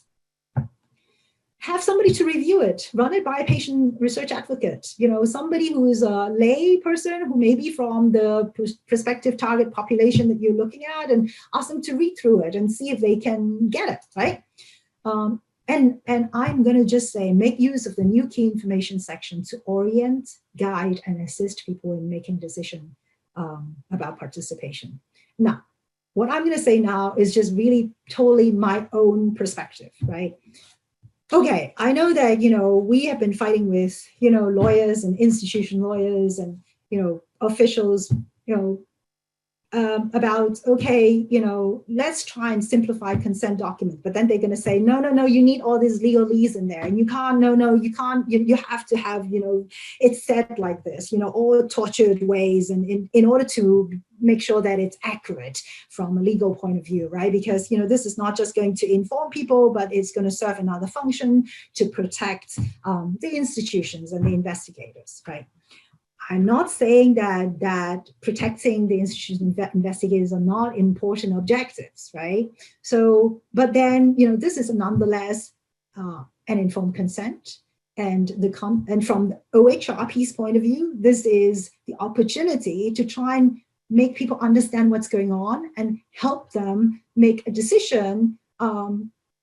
have somebody to review it, run it by a patient research advocate, somebody who is a lay person who may be from the prospective target population that you're looking at, and ask them to read through it and see if they can get it, right? And I'm going to just say, make use of the new key information section to orient, guide, and assist people in making decisions about participation. Now, what I'm going to say now is just really totally my own perspective, right? Okay, I know that, we have been fighting with, lawyers and institution lawyers and, officials, about, okay, let's try and simplify consent documents. But then they're going to say, no, you need all these legalese in there. And you can't, you can't, you have to have, it's said like this, all tortured ways. And in order to make sure that it's accurate from a legal point of view, right? Because, this is not just going to inform people, but it's going to serve another function to protect the institutions and the investigators, right? I'm not saying that protecting the institution investigators are not important objectives, right? So, but then, this is nonetheless an informed consent. And from OHRP's point of view, this is the opportunity to try and make people understand what's going on and help them make a decision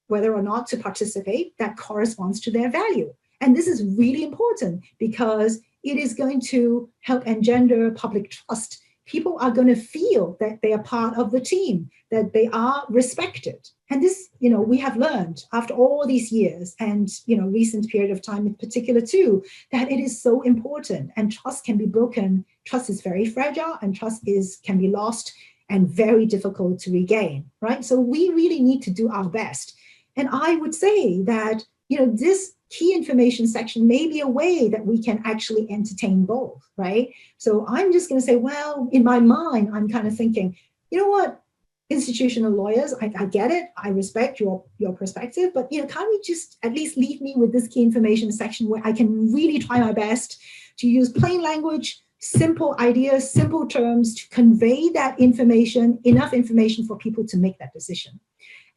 whether or not to participate that corresponds to their value. And this is really important because it is going to help engender public trust. People are going to feel that they are part of the team, that they are respected. And this, we have learned after all these years and, recent period of time in particular too, that it is so important, and trust can be broken. Trust is very fragile, and trust can be lost and very difficult to regain, right? So we really need to do our best. And I would say that, this key information section may be a way that we can actually entertain both, right? So I'm just going to say, well, in my mind, I'm kind of thinking, what, institutional lawyers, I get it. I respect your perspective, but, can't we just at least leave me with this key information section where I can really try my best to use plain language, simple ideas, simple terms to convey that information, enough information for people to make that decision.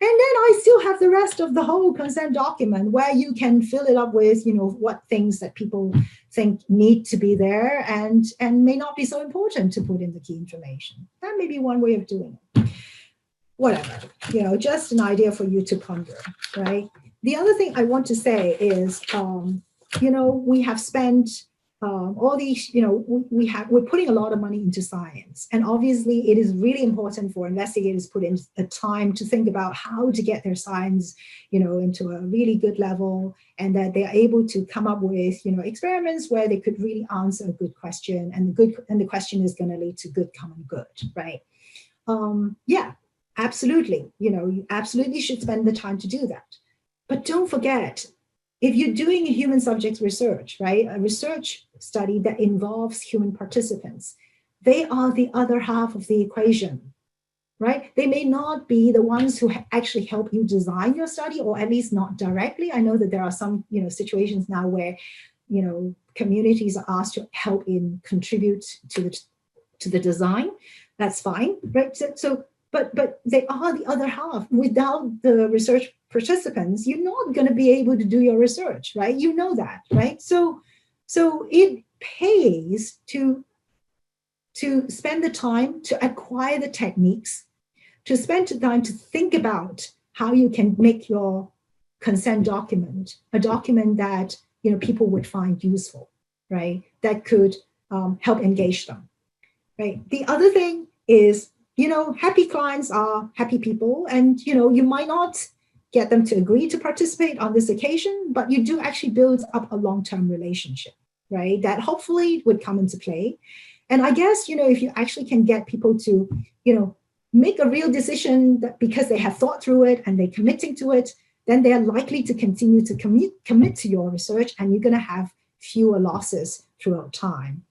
And then I still have the rest of the whole consent document where you can fill it up with, what things that people think need to be there and may not be so important to put in the key information. That may be one way of doing it. Whatever, just an idea for you to ponder, right? The other thing I want to say is, we have spent all these, we're putting a lot of money into science. And obviously it is really important for investigators to put in a time to think about how to get their science, into a really good level, and that they are able to come up with, experiments where they could really answer a good question, and the question is going to lead to good common good, right? Yeah, absolutely. You absolutely should spend the time to do that. But don't forget, if you're doing a human subjects research, right, a research study that involves human participants, they are the other half of the equation, right? They may not be the ones who actually help you design your study, or at least not directly. I know that there are some, situations now where, communities are asked to help contribute to the design. That's fine, right? So but they are the other half. Without the research participants, you're not going to be able to do your research, right? You know that, right? So it pays to spend the time to acquire the techniques, to spend the time to think about how you can make your consent document a document that people would find useful, right? That could help engage them, right? The other thing is, happy clients are happy people, and you might not get them to agree to participate on this occasion, but you do actually build up a long-term relationship, right? That hopefully would come into play. And I guess, if you actually can get people to, make a real decision that because they have thought through it and they're committing to it, then they're likely to continue to commit to your research, and you're going to have fewer losses throughout time,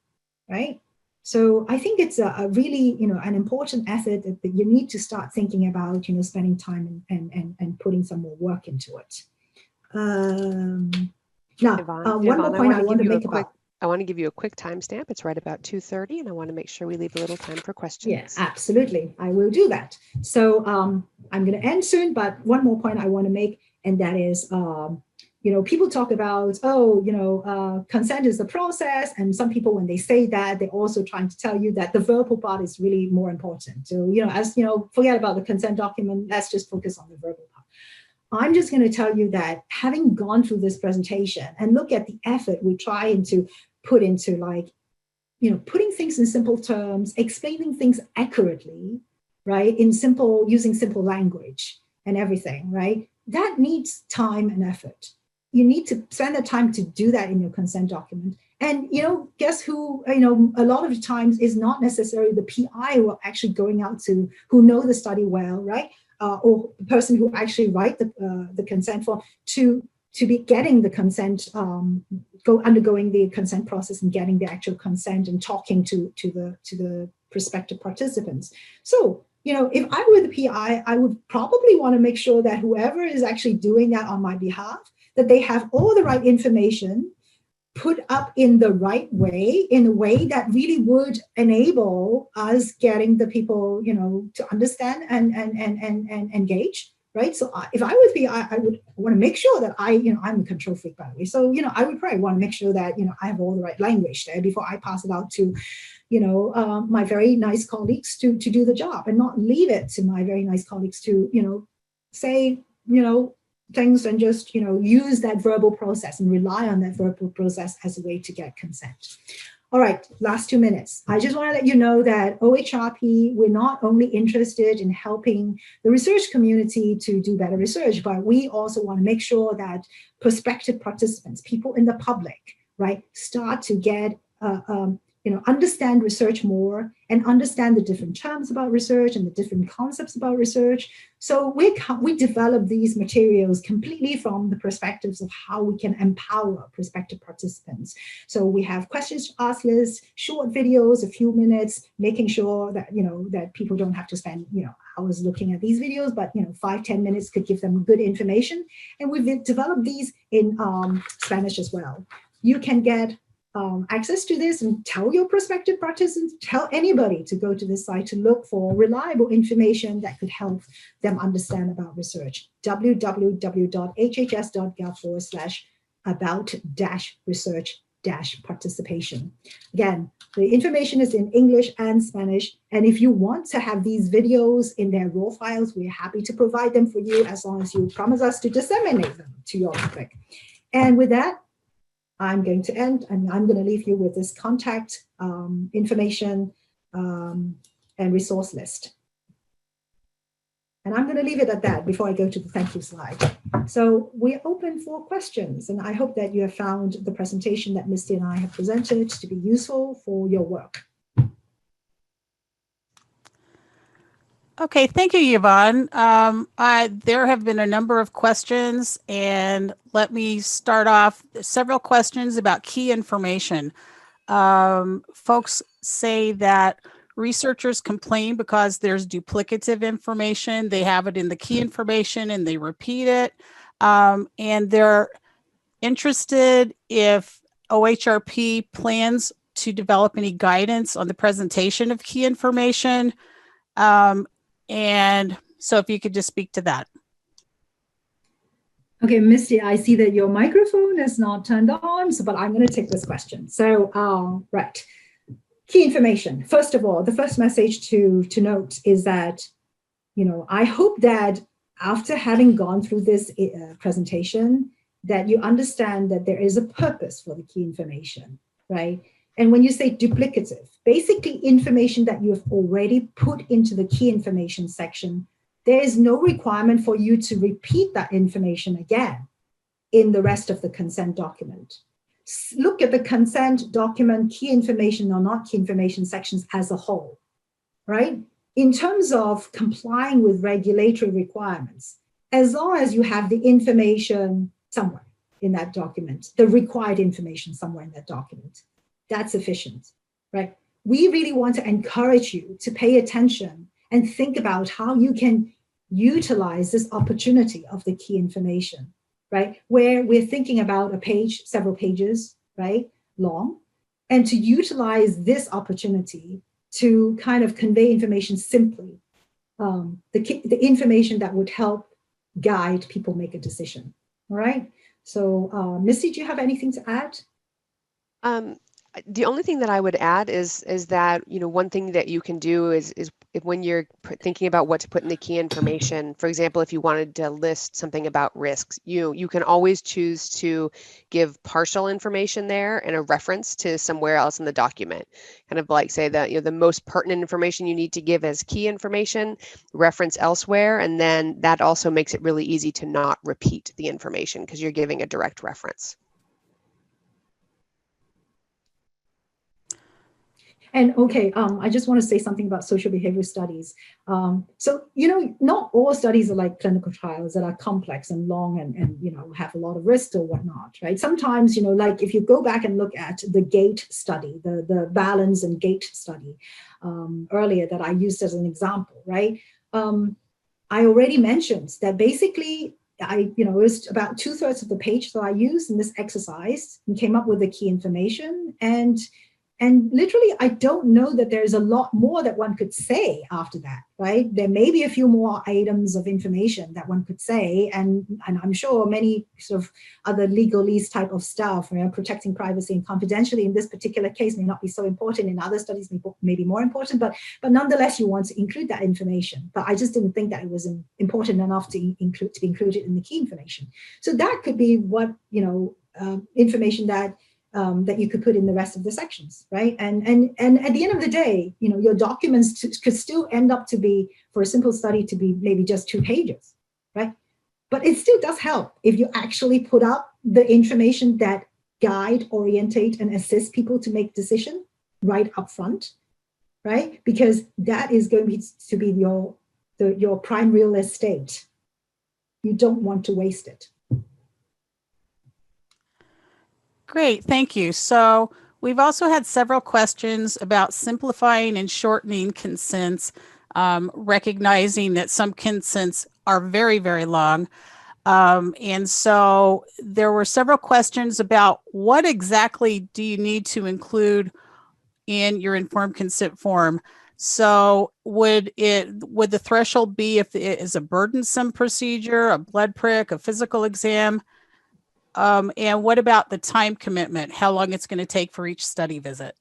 right? So I think it's a really, an important effort that you need to start thinking about, spending time and putting some more work into it. Now, one more point I want to make about. I want to give you a quick timestamp. It's right about 2:30, and I want to make sure we leave a little time for questions. Yes, absolutely. I will do that. So I'm going to end soon, but one more point I want to make, and that is people talk about, consent is the process. And some people, when they say that, they're also trying to tell you that the verbal part is really more important. So, forget about the consent document. Let's just focus on the verbal part. I'm just going to tell you that having gone through this presentation and look at the effort we try to put into, like, putting things in simple terms, explaining things accurately, right? Using simple language and everything, right? That needs time and effort. You need to spend the time to do that in your consent document. And, guess who, a lot of the times is not necessarily the PI who are actually going out to, who know the study well, right? Or the person who actually write the consent form to be getting the consent, undergoing the consent process and getting the actual consent and talking to the prospective participants. So, if I were the PI, I would probably want to make sure that whoever is actually doing that on my behalf, that they have all the right information put up in the right way, in a way that really would enable us getting the people, to understand and engage, right? So if I was PI, I would want to make sure that I'm a control freak, by the way. So, I would probably want to make sure that, I have all the right language there before I pass it out to, my very nice colleagues to do the job, and not leave it to my very nice colleagues to, say, things and just, use that verbal process and rely on that verbal process as a way to get consent. All right, last 2 minutes. I just want to let you know that OHRP, we're not only interested in helping the research community to do better research, but we also want to make sure that prospective participants, people in the public, right, start to get understand research more and understand the different terms about research and the different concepts about research. So we develop these materials completely from the perspectives of how we can empower prospective participants. So we have questions to ask lists, short videos, a few minutes, making sure that, that people don't have to spend, hours looking at these videos, but, 5-10 minutes could give them good information. And we've developed these in Spanish as well. You can get access to this and tell your prospective participants, tell anybody to go to this site to look for reliable information that could help them understand about research. www.hhs.gov/about-research-participation. Again, the information is in English and Spanish. And if you want to have these videos in their raw files, we're happy to provide them for you as long as you promise us to disseminate them to your public. And with that, I'm going to end, and I'm going to leave you with this contact information and resource list. And I'm going to leave it at that before I go to the thank you slide. So we're open for questions, and I hope that you have found the presentation that Misty and I have presented to be useful for your work. Okay, thank you, Yvonne. There have been a number of questions, and let me start off several questions about key information. Folks say that researchers complain because there's duplicative information. They have it in the key information and they repeat it. And they're interested if OHRP plans to develop any guidance on the presentation of key information. And so if you could just speak to that. Okay, Misty, I see that your microphone is not turned on, but I'm going to take this question. So, right. Key information. First of all, the first message to note is that, I hope that after having gone through this presentation, that you understand that there is a purpose for the key information, right? And when you say duplicative, basically information that you have already put into the key information section, there is no requirement for you to repeat that information again in the rest of the consent document. Look at the consent document, key information or not key information sections as a whole, right? In terms of complying with regulatory requirements, as long as you have the information somewhere in that document, the required information somewhere in that document, that's sufficient, right? We really want to encourage you to pay attention and think about how you can utilize this opportunity of the key information, right? Where we're thinking about a page, several pages, right, long, and to utilize this opportunity to kind of convey information simply, the information that would help guide people make a decision, all right? So, Missy, do you have anything to add? The only thing that I would add is that, one thing that you can do is if when you're thinking about what to put in the key information, for example, if you wanted to list something about risks, you can always choose to give partial information there and a reference to somewhere else in the document. Kind of like say that, the most pertinent information you need to give as key information, reference elsewhere, and then that also makes it really easy to not repeat the information because you're giving a direct reference. And okay, I just want to say something about social behavior studies. So, not all studies are like clinical trials that are complex and long and have a lot of risks or whatnot, right? Sometimes, like if you go back and look at the GATE study, the balance and GATE study earlier that I used as an example, right? I already mentioned that basically it was about 2/3 of the page that I used in this exercise and came up with the key information. And literally, I don't know that there's a lot more that one could say after that, right? There may be a few more items of information that one could say, and I'm sure many sort of other legalese type of stuff, protecting privacy and confidentiality in this particular case may not be so important. In other studies, may be more important, but nonetheless, you want to include that information. But I just didn't think that it was important enough to be included in the key information. So that could be what information that you could put in the rest of the sections, right? And at the end of the day, your documents could still end up to be, for a simple study, to be maybe just 2 pages, right? But it still does help if you actually put up the information that guide, orientate, and assist people to make decision right up front, right? Because that is going to be your prime real estate. You don't want to waste it. Great, thank you. So we've also had several questions about simplifying and shortening consents, recognizing that some consents are very, very long. And so there were several questions about what exactly do you need to include in your informed consent form. So would the threshold be if it is a burdensome procedure, a blood prick, a physical exam? And what about the time commitment, how long it's going to take for each study visit?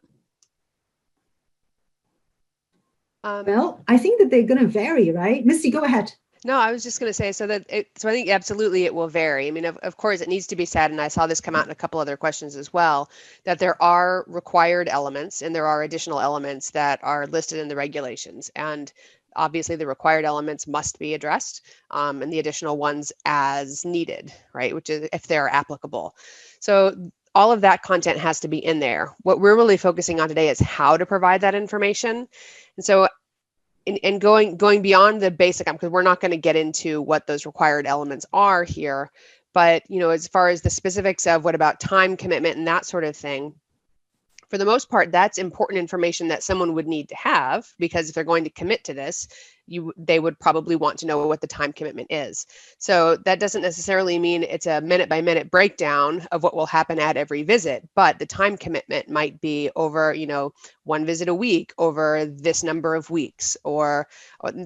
Well, I think that they're going to vary, right? Misty, go ahead. No, I was just going to say, so I think absolutely it will vary. I mean, of course, it needs to be said, and I saw this come out in a couple other questions as well, that there are required elements and there are additional elements that are listed in the regulations. And obviously the required elements must be addressed, and the additional ones as needed, right? Which is if they're applicable. So all of that content has to be in there. What we're really focusing on today is how to provide that information. And so and going beyond the basic, because we're not going to get into what those required elements are here, but as far as the specifics of what about time commitment and that sort of thing, for the most part, that's important information that someone would need to have, because if they're going to commit to this, they would probably want to know what the time commitment is. So that doesn't necessarily mean it's a minute-by-minute breakdown of what will happen at every visit, but the time commitment might be over, 1 visit a week over this number of weeks, or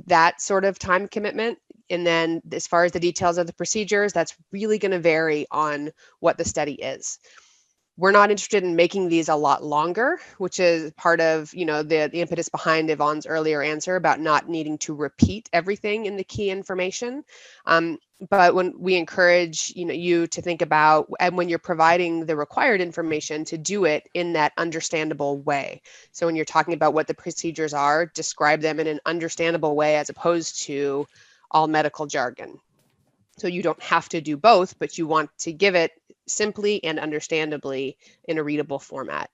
that sort of time commitment. And then as far as the details of the procedures, that's really going to vary on what the study is. We're not interested in making these a lot longer, which is part of, the impetus behind Yvonne's earlier answer about not needing to repeat everything in the key information. But when we encourage, you to think about, and when you're providing the required information, to do it in that understandable way. So when you're talking about what the procedures are, describe them in an understandable way as opposed to all medical jargon. So you don't have to do both, but you want to give it simply and understandably in a readable format.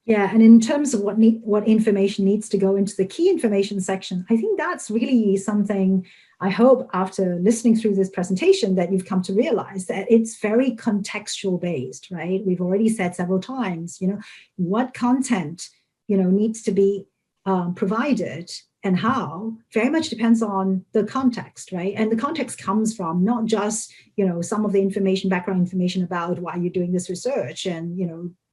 Yeah, and in terms of what information needs to go into the key information section, I think that's really something I hope after listening through this presentation that you've come to realize, that it's very contextual based, right? We've already said several times, what content, needs to be provided and how very much depends on the context, right? And the context comes from not just, some of the information, background information about why you're doing this research and,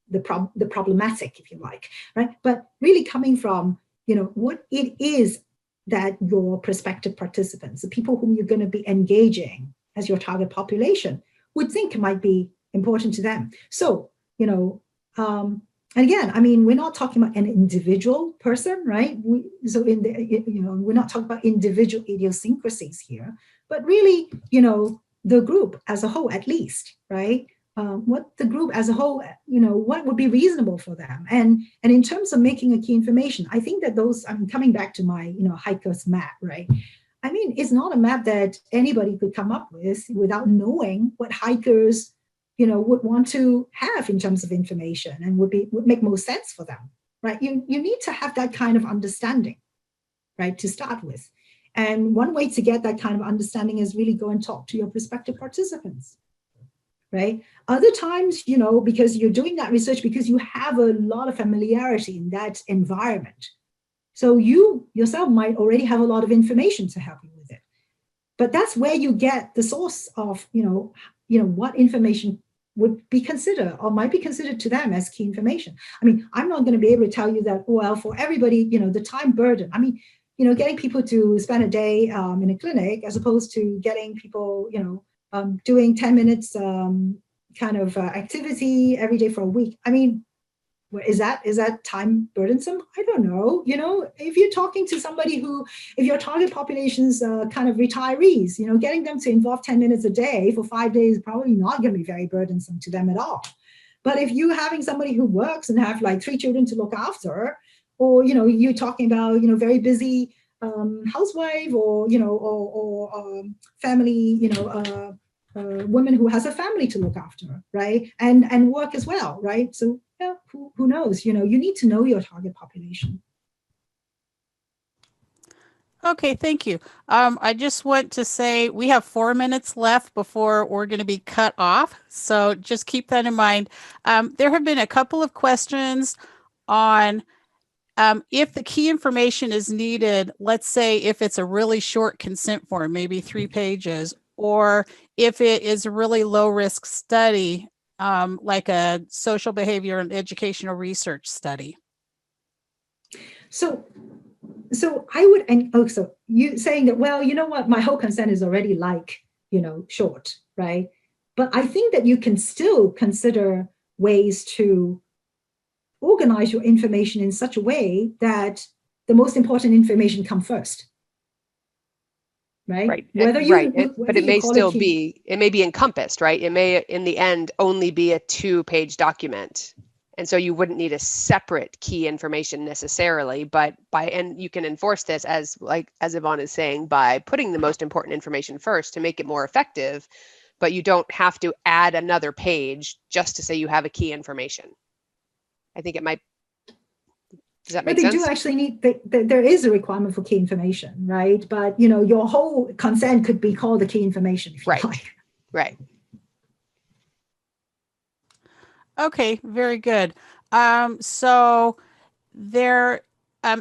the problematic, if you like, right? But really coming from, what it is that your prospective participants, the people whom you're going to be engaging as your target population, would think might be important to them. So, and again, I mean, we're not talking about an individual person, right? We're not talking about individual idiosyncrasies here, but really, the group as a whole, at least, right? What the group as a whole, what would be reasonable for them. And in terms of making a key information, I think that those, I'm coming back to my, hiker's map, right? I mean, it's not a map that anybody could come up with without knowing what hikers, would want to have in terms of information and would make most sense for them, right? You need to have that kind of understanding, right, to start with. And one way to get that kind of understanding is really go and talk to your prospective participants, right? Other times, because you're doing that research because you have a lot of familiarity in that environment. So you yourself might already have a lot of information to help you with it. But that's where you get the source of, what information would be considered or might be considered to them as key information. I mean, I'm not going to be able to tell you that, well, for everybody, the time burden. I mean, getting people to spend a day in a clinic as opposed to getting people, doing 10 minutes kind of activity every day for a week. I mean, is that time burdensome? I don't know. If you're talking to somebody if your target population's kind of retirees, getting them to involve 10 minutes a day for 5 days is probably not going to be very burdensome to them at all. But if you're having somebody who works and have like 3 children to look after, or, you're talking about, very busy housewife or, family, woman who has a family to look after, right? And work as well, right? So who knows? You need to know your target population. Okay, thank you. I just want to say we have 4 minutes left before we're going to be cut off. So just keep that in mind. There have been a couple of questions on if the key information is needed, let's say if it's a really short consent form, maybe 3 pages, or if it is a really low risk study, like a social behavior and educational research study. So I would, and so you saying that, well, you know what, my whole consent is already like, short, right? But I think that you can still consider ways to organize your information in such a way that the most important information come first. Right. Right. Whether but it may still be, it may be encompassed, right? It may, in the end, only be a 2-page document. And so you wouldn't need a separate key information necessarily, but and you can enforce this as Yvonne is saying, by putting the most important information first to make it more effective, but you don't have to add another page just to say you have a key information. I think it might. Does that make sense? But they do actually need, there is a requirement for key information, right? But, your whole consent could be called the key information, if you like. Right. Okay, very good. So there,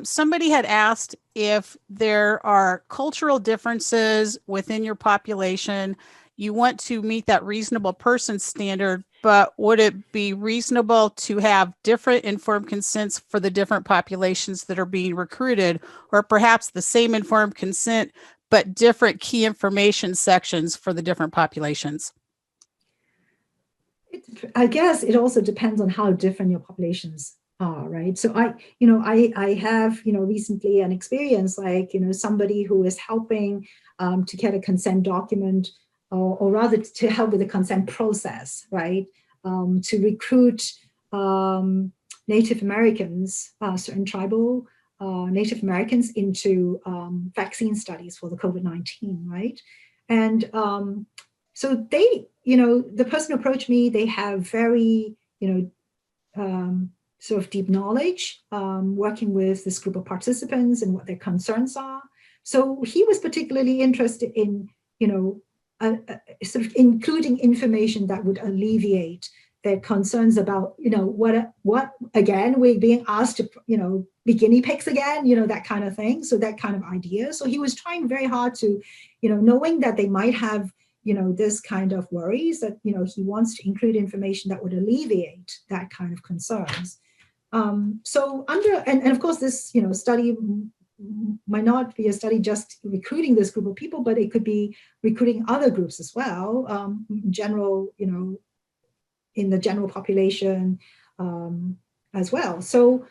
somebody had asked if there are cultural differences within your population. You want to meet that reasonable person standard, but would it be reasonable to have different informed consents for the different populations that are being recruited, or perhaps the same informed consent, but different key information sections for the different populations? I guess it also depends on how different your populations are, right? So I have, recently an experience like, somebody who is helping to get a consent document, or rather to help with the consent process, right? To recruit Native Americans, certain tribal Native Americans into vaccine studies for the COVID-19, right? And so they, the person approached me, they have very, sort of deep knowledge, working with this group of participants and what their concerns are. So he was particularly interested in, sort of including information that would alleviate their concerns about, what again, we're being asked to, be guinea pigs again, that kind of thing. So that kind of idea. So he was trying very hard to, knowing that they might have, this kind of worries, that, he wants to include information that would alleviate that kind of concerns. So and of course this, study might not be a study just recruiting this group of people, but it could be recruiting other groups as well, general, in the general population as well. So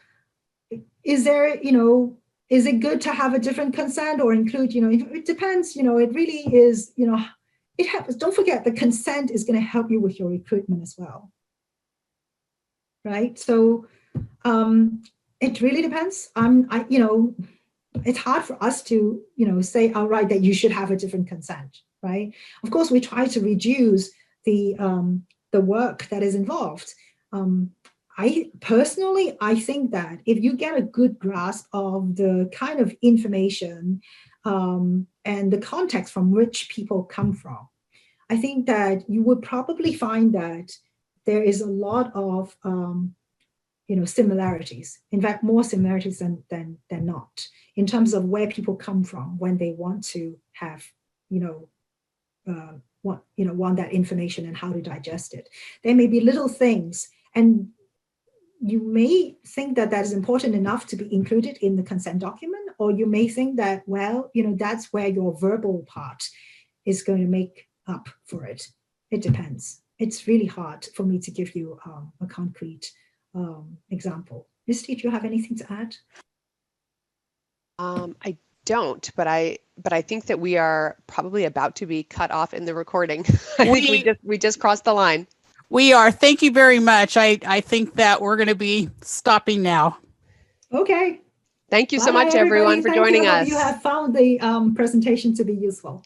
is there, is it good to have a different consent or include, it depends, it really is, it happens. Don't forget the consent is going to help you with your recruitment as well. Right. So it really depends. It's hard for us to, say outright that you should have a different consent. Right. Of course, we try to reduce the work that is involved. I think that if you get a good grasp of the kind of information and the context from which people come from, I think that you would probably find that there is a lot of similarities. In fact, more similarities than not, in terms of where people come from when they want to have, want that information and how to digest it. There may be little things, and you may think that that is important enough to be included in the consent document, or you may think that, well, that's where your verbal part is going to make up for it. It depends. It's really hard for me to give you a concrete example. Misty, do you have anything to add? I don't, but I think that we are probably about to be cut off in the recording. I think we just crossed the line. We are. Thank you very much. I think that we're going to be stopping now. Okay. Thank you so much, everyone, for joining us. You have found the presentation to be useful.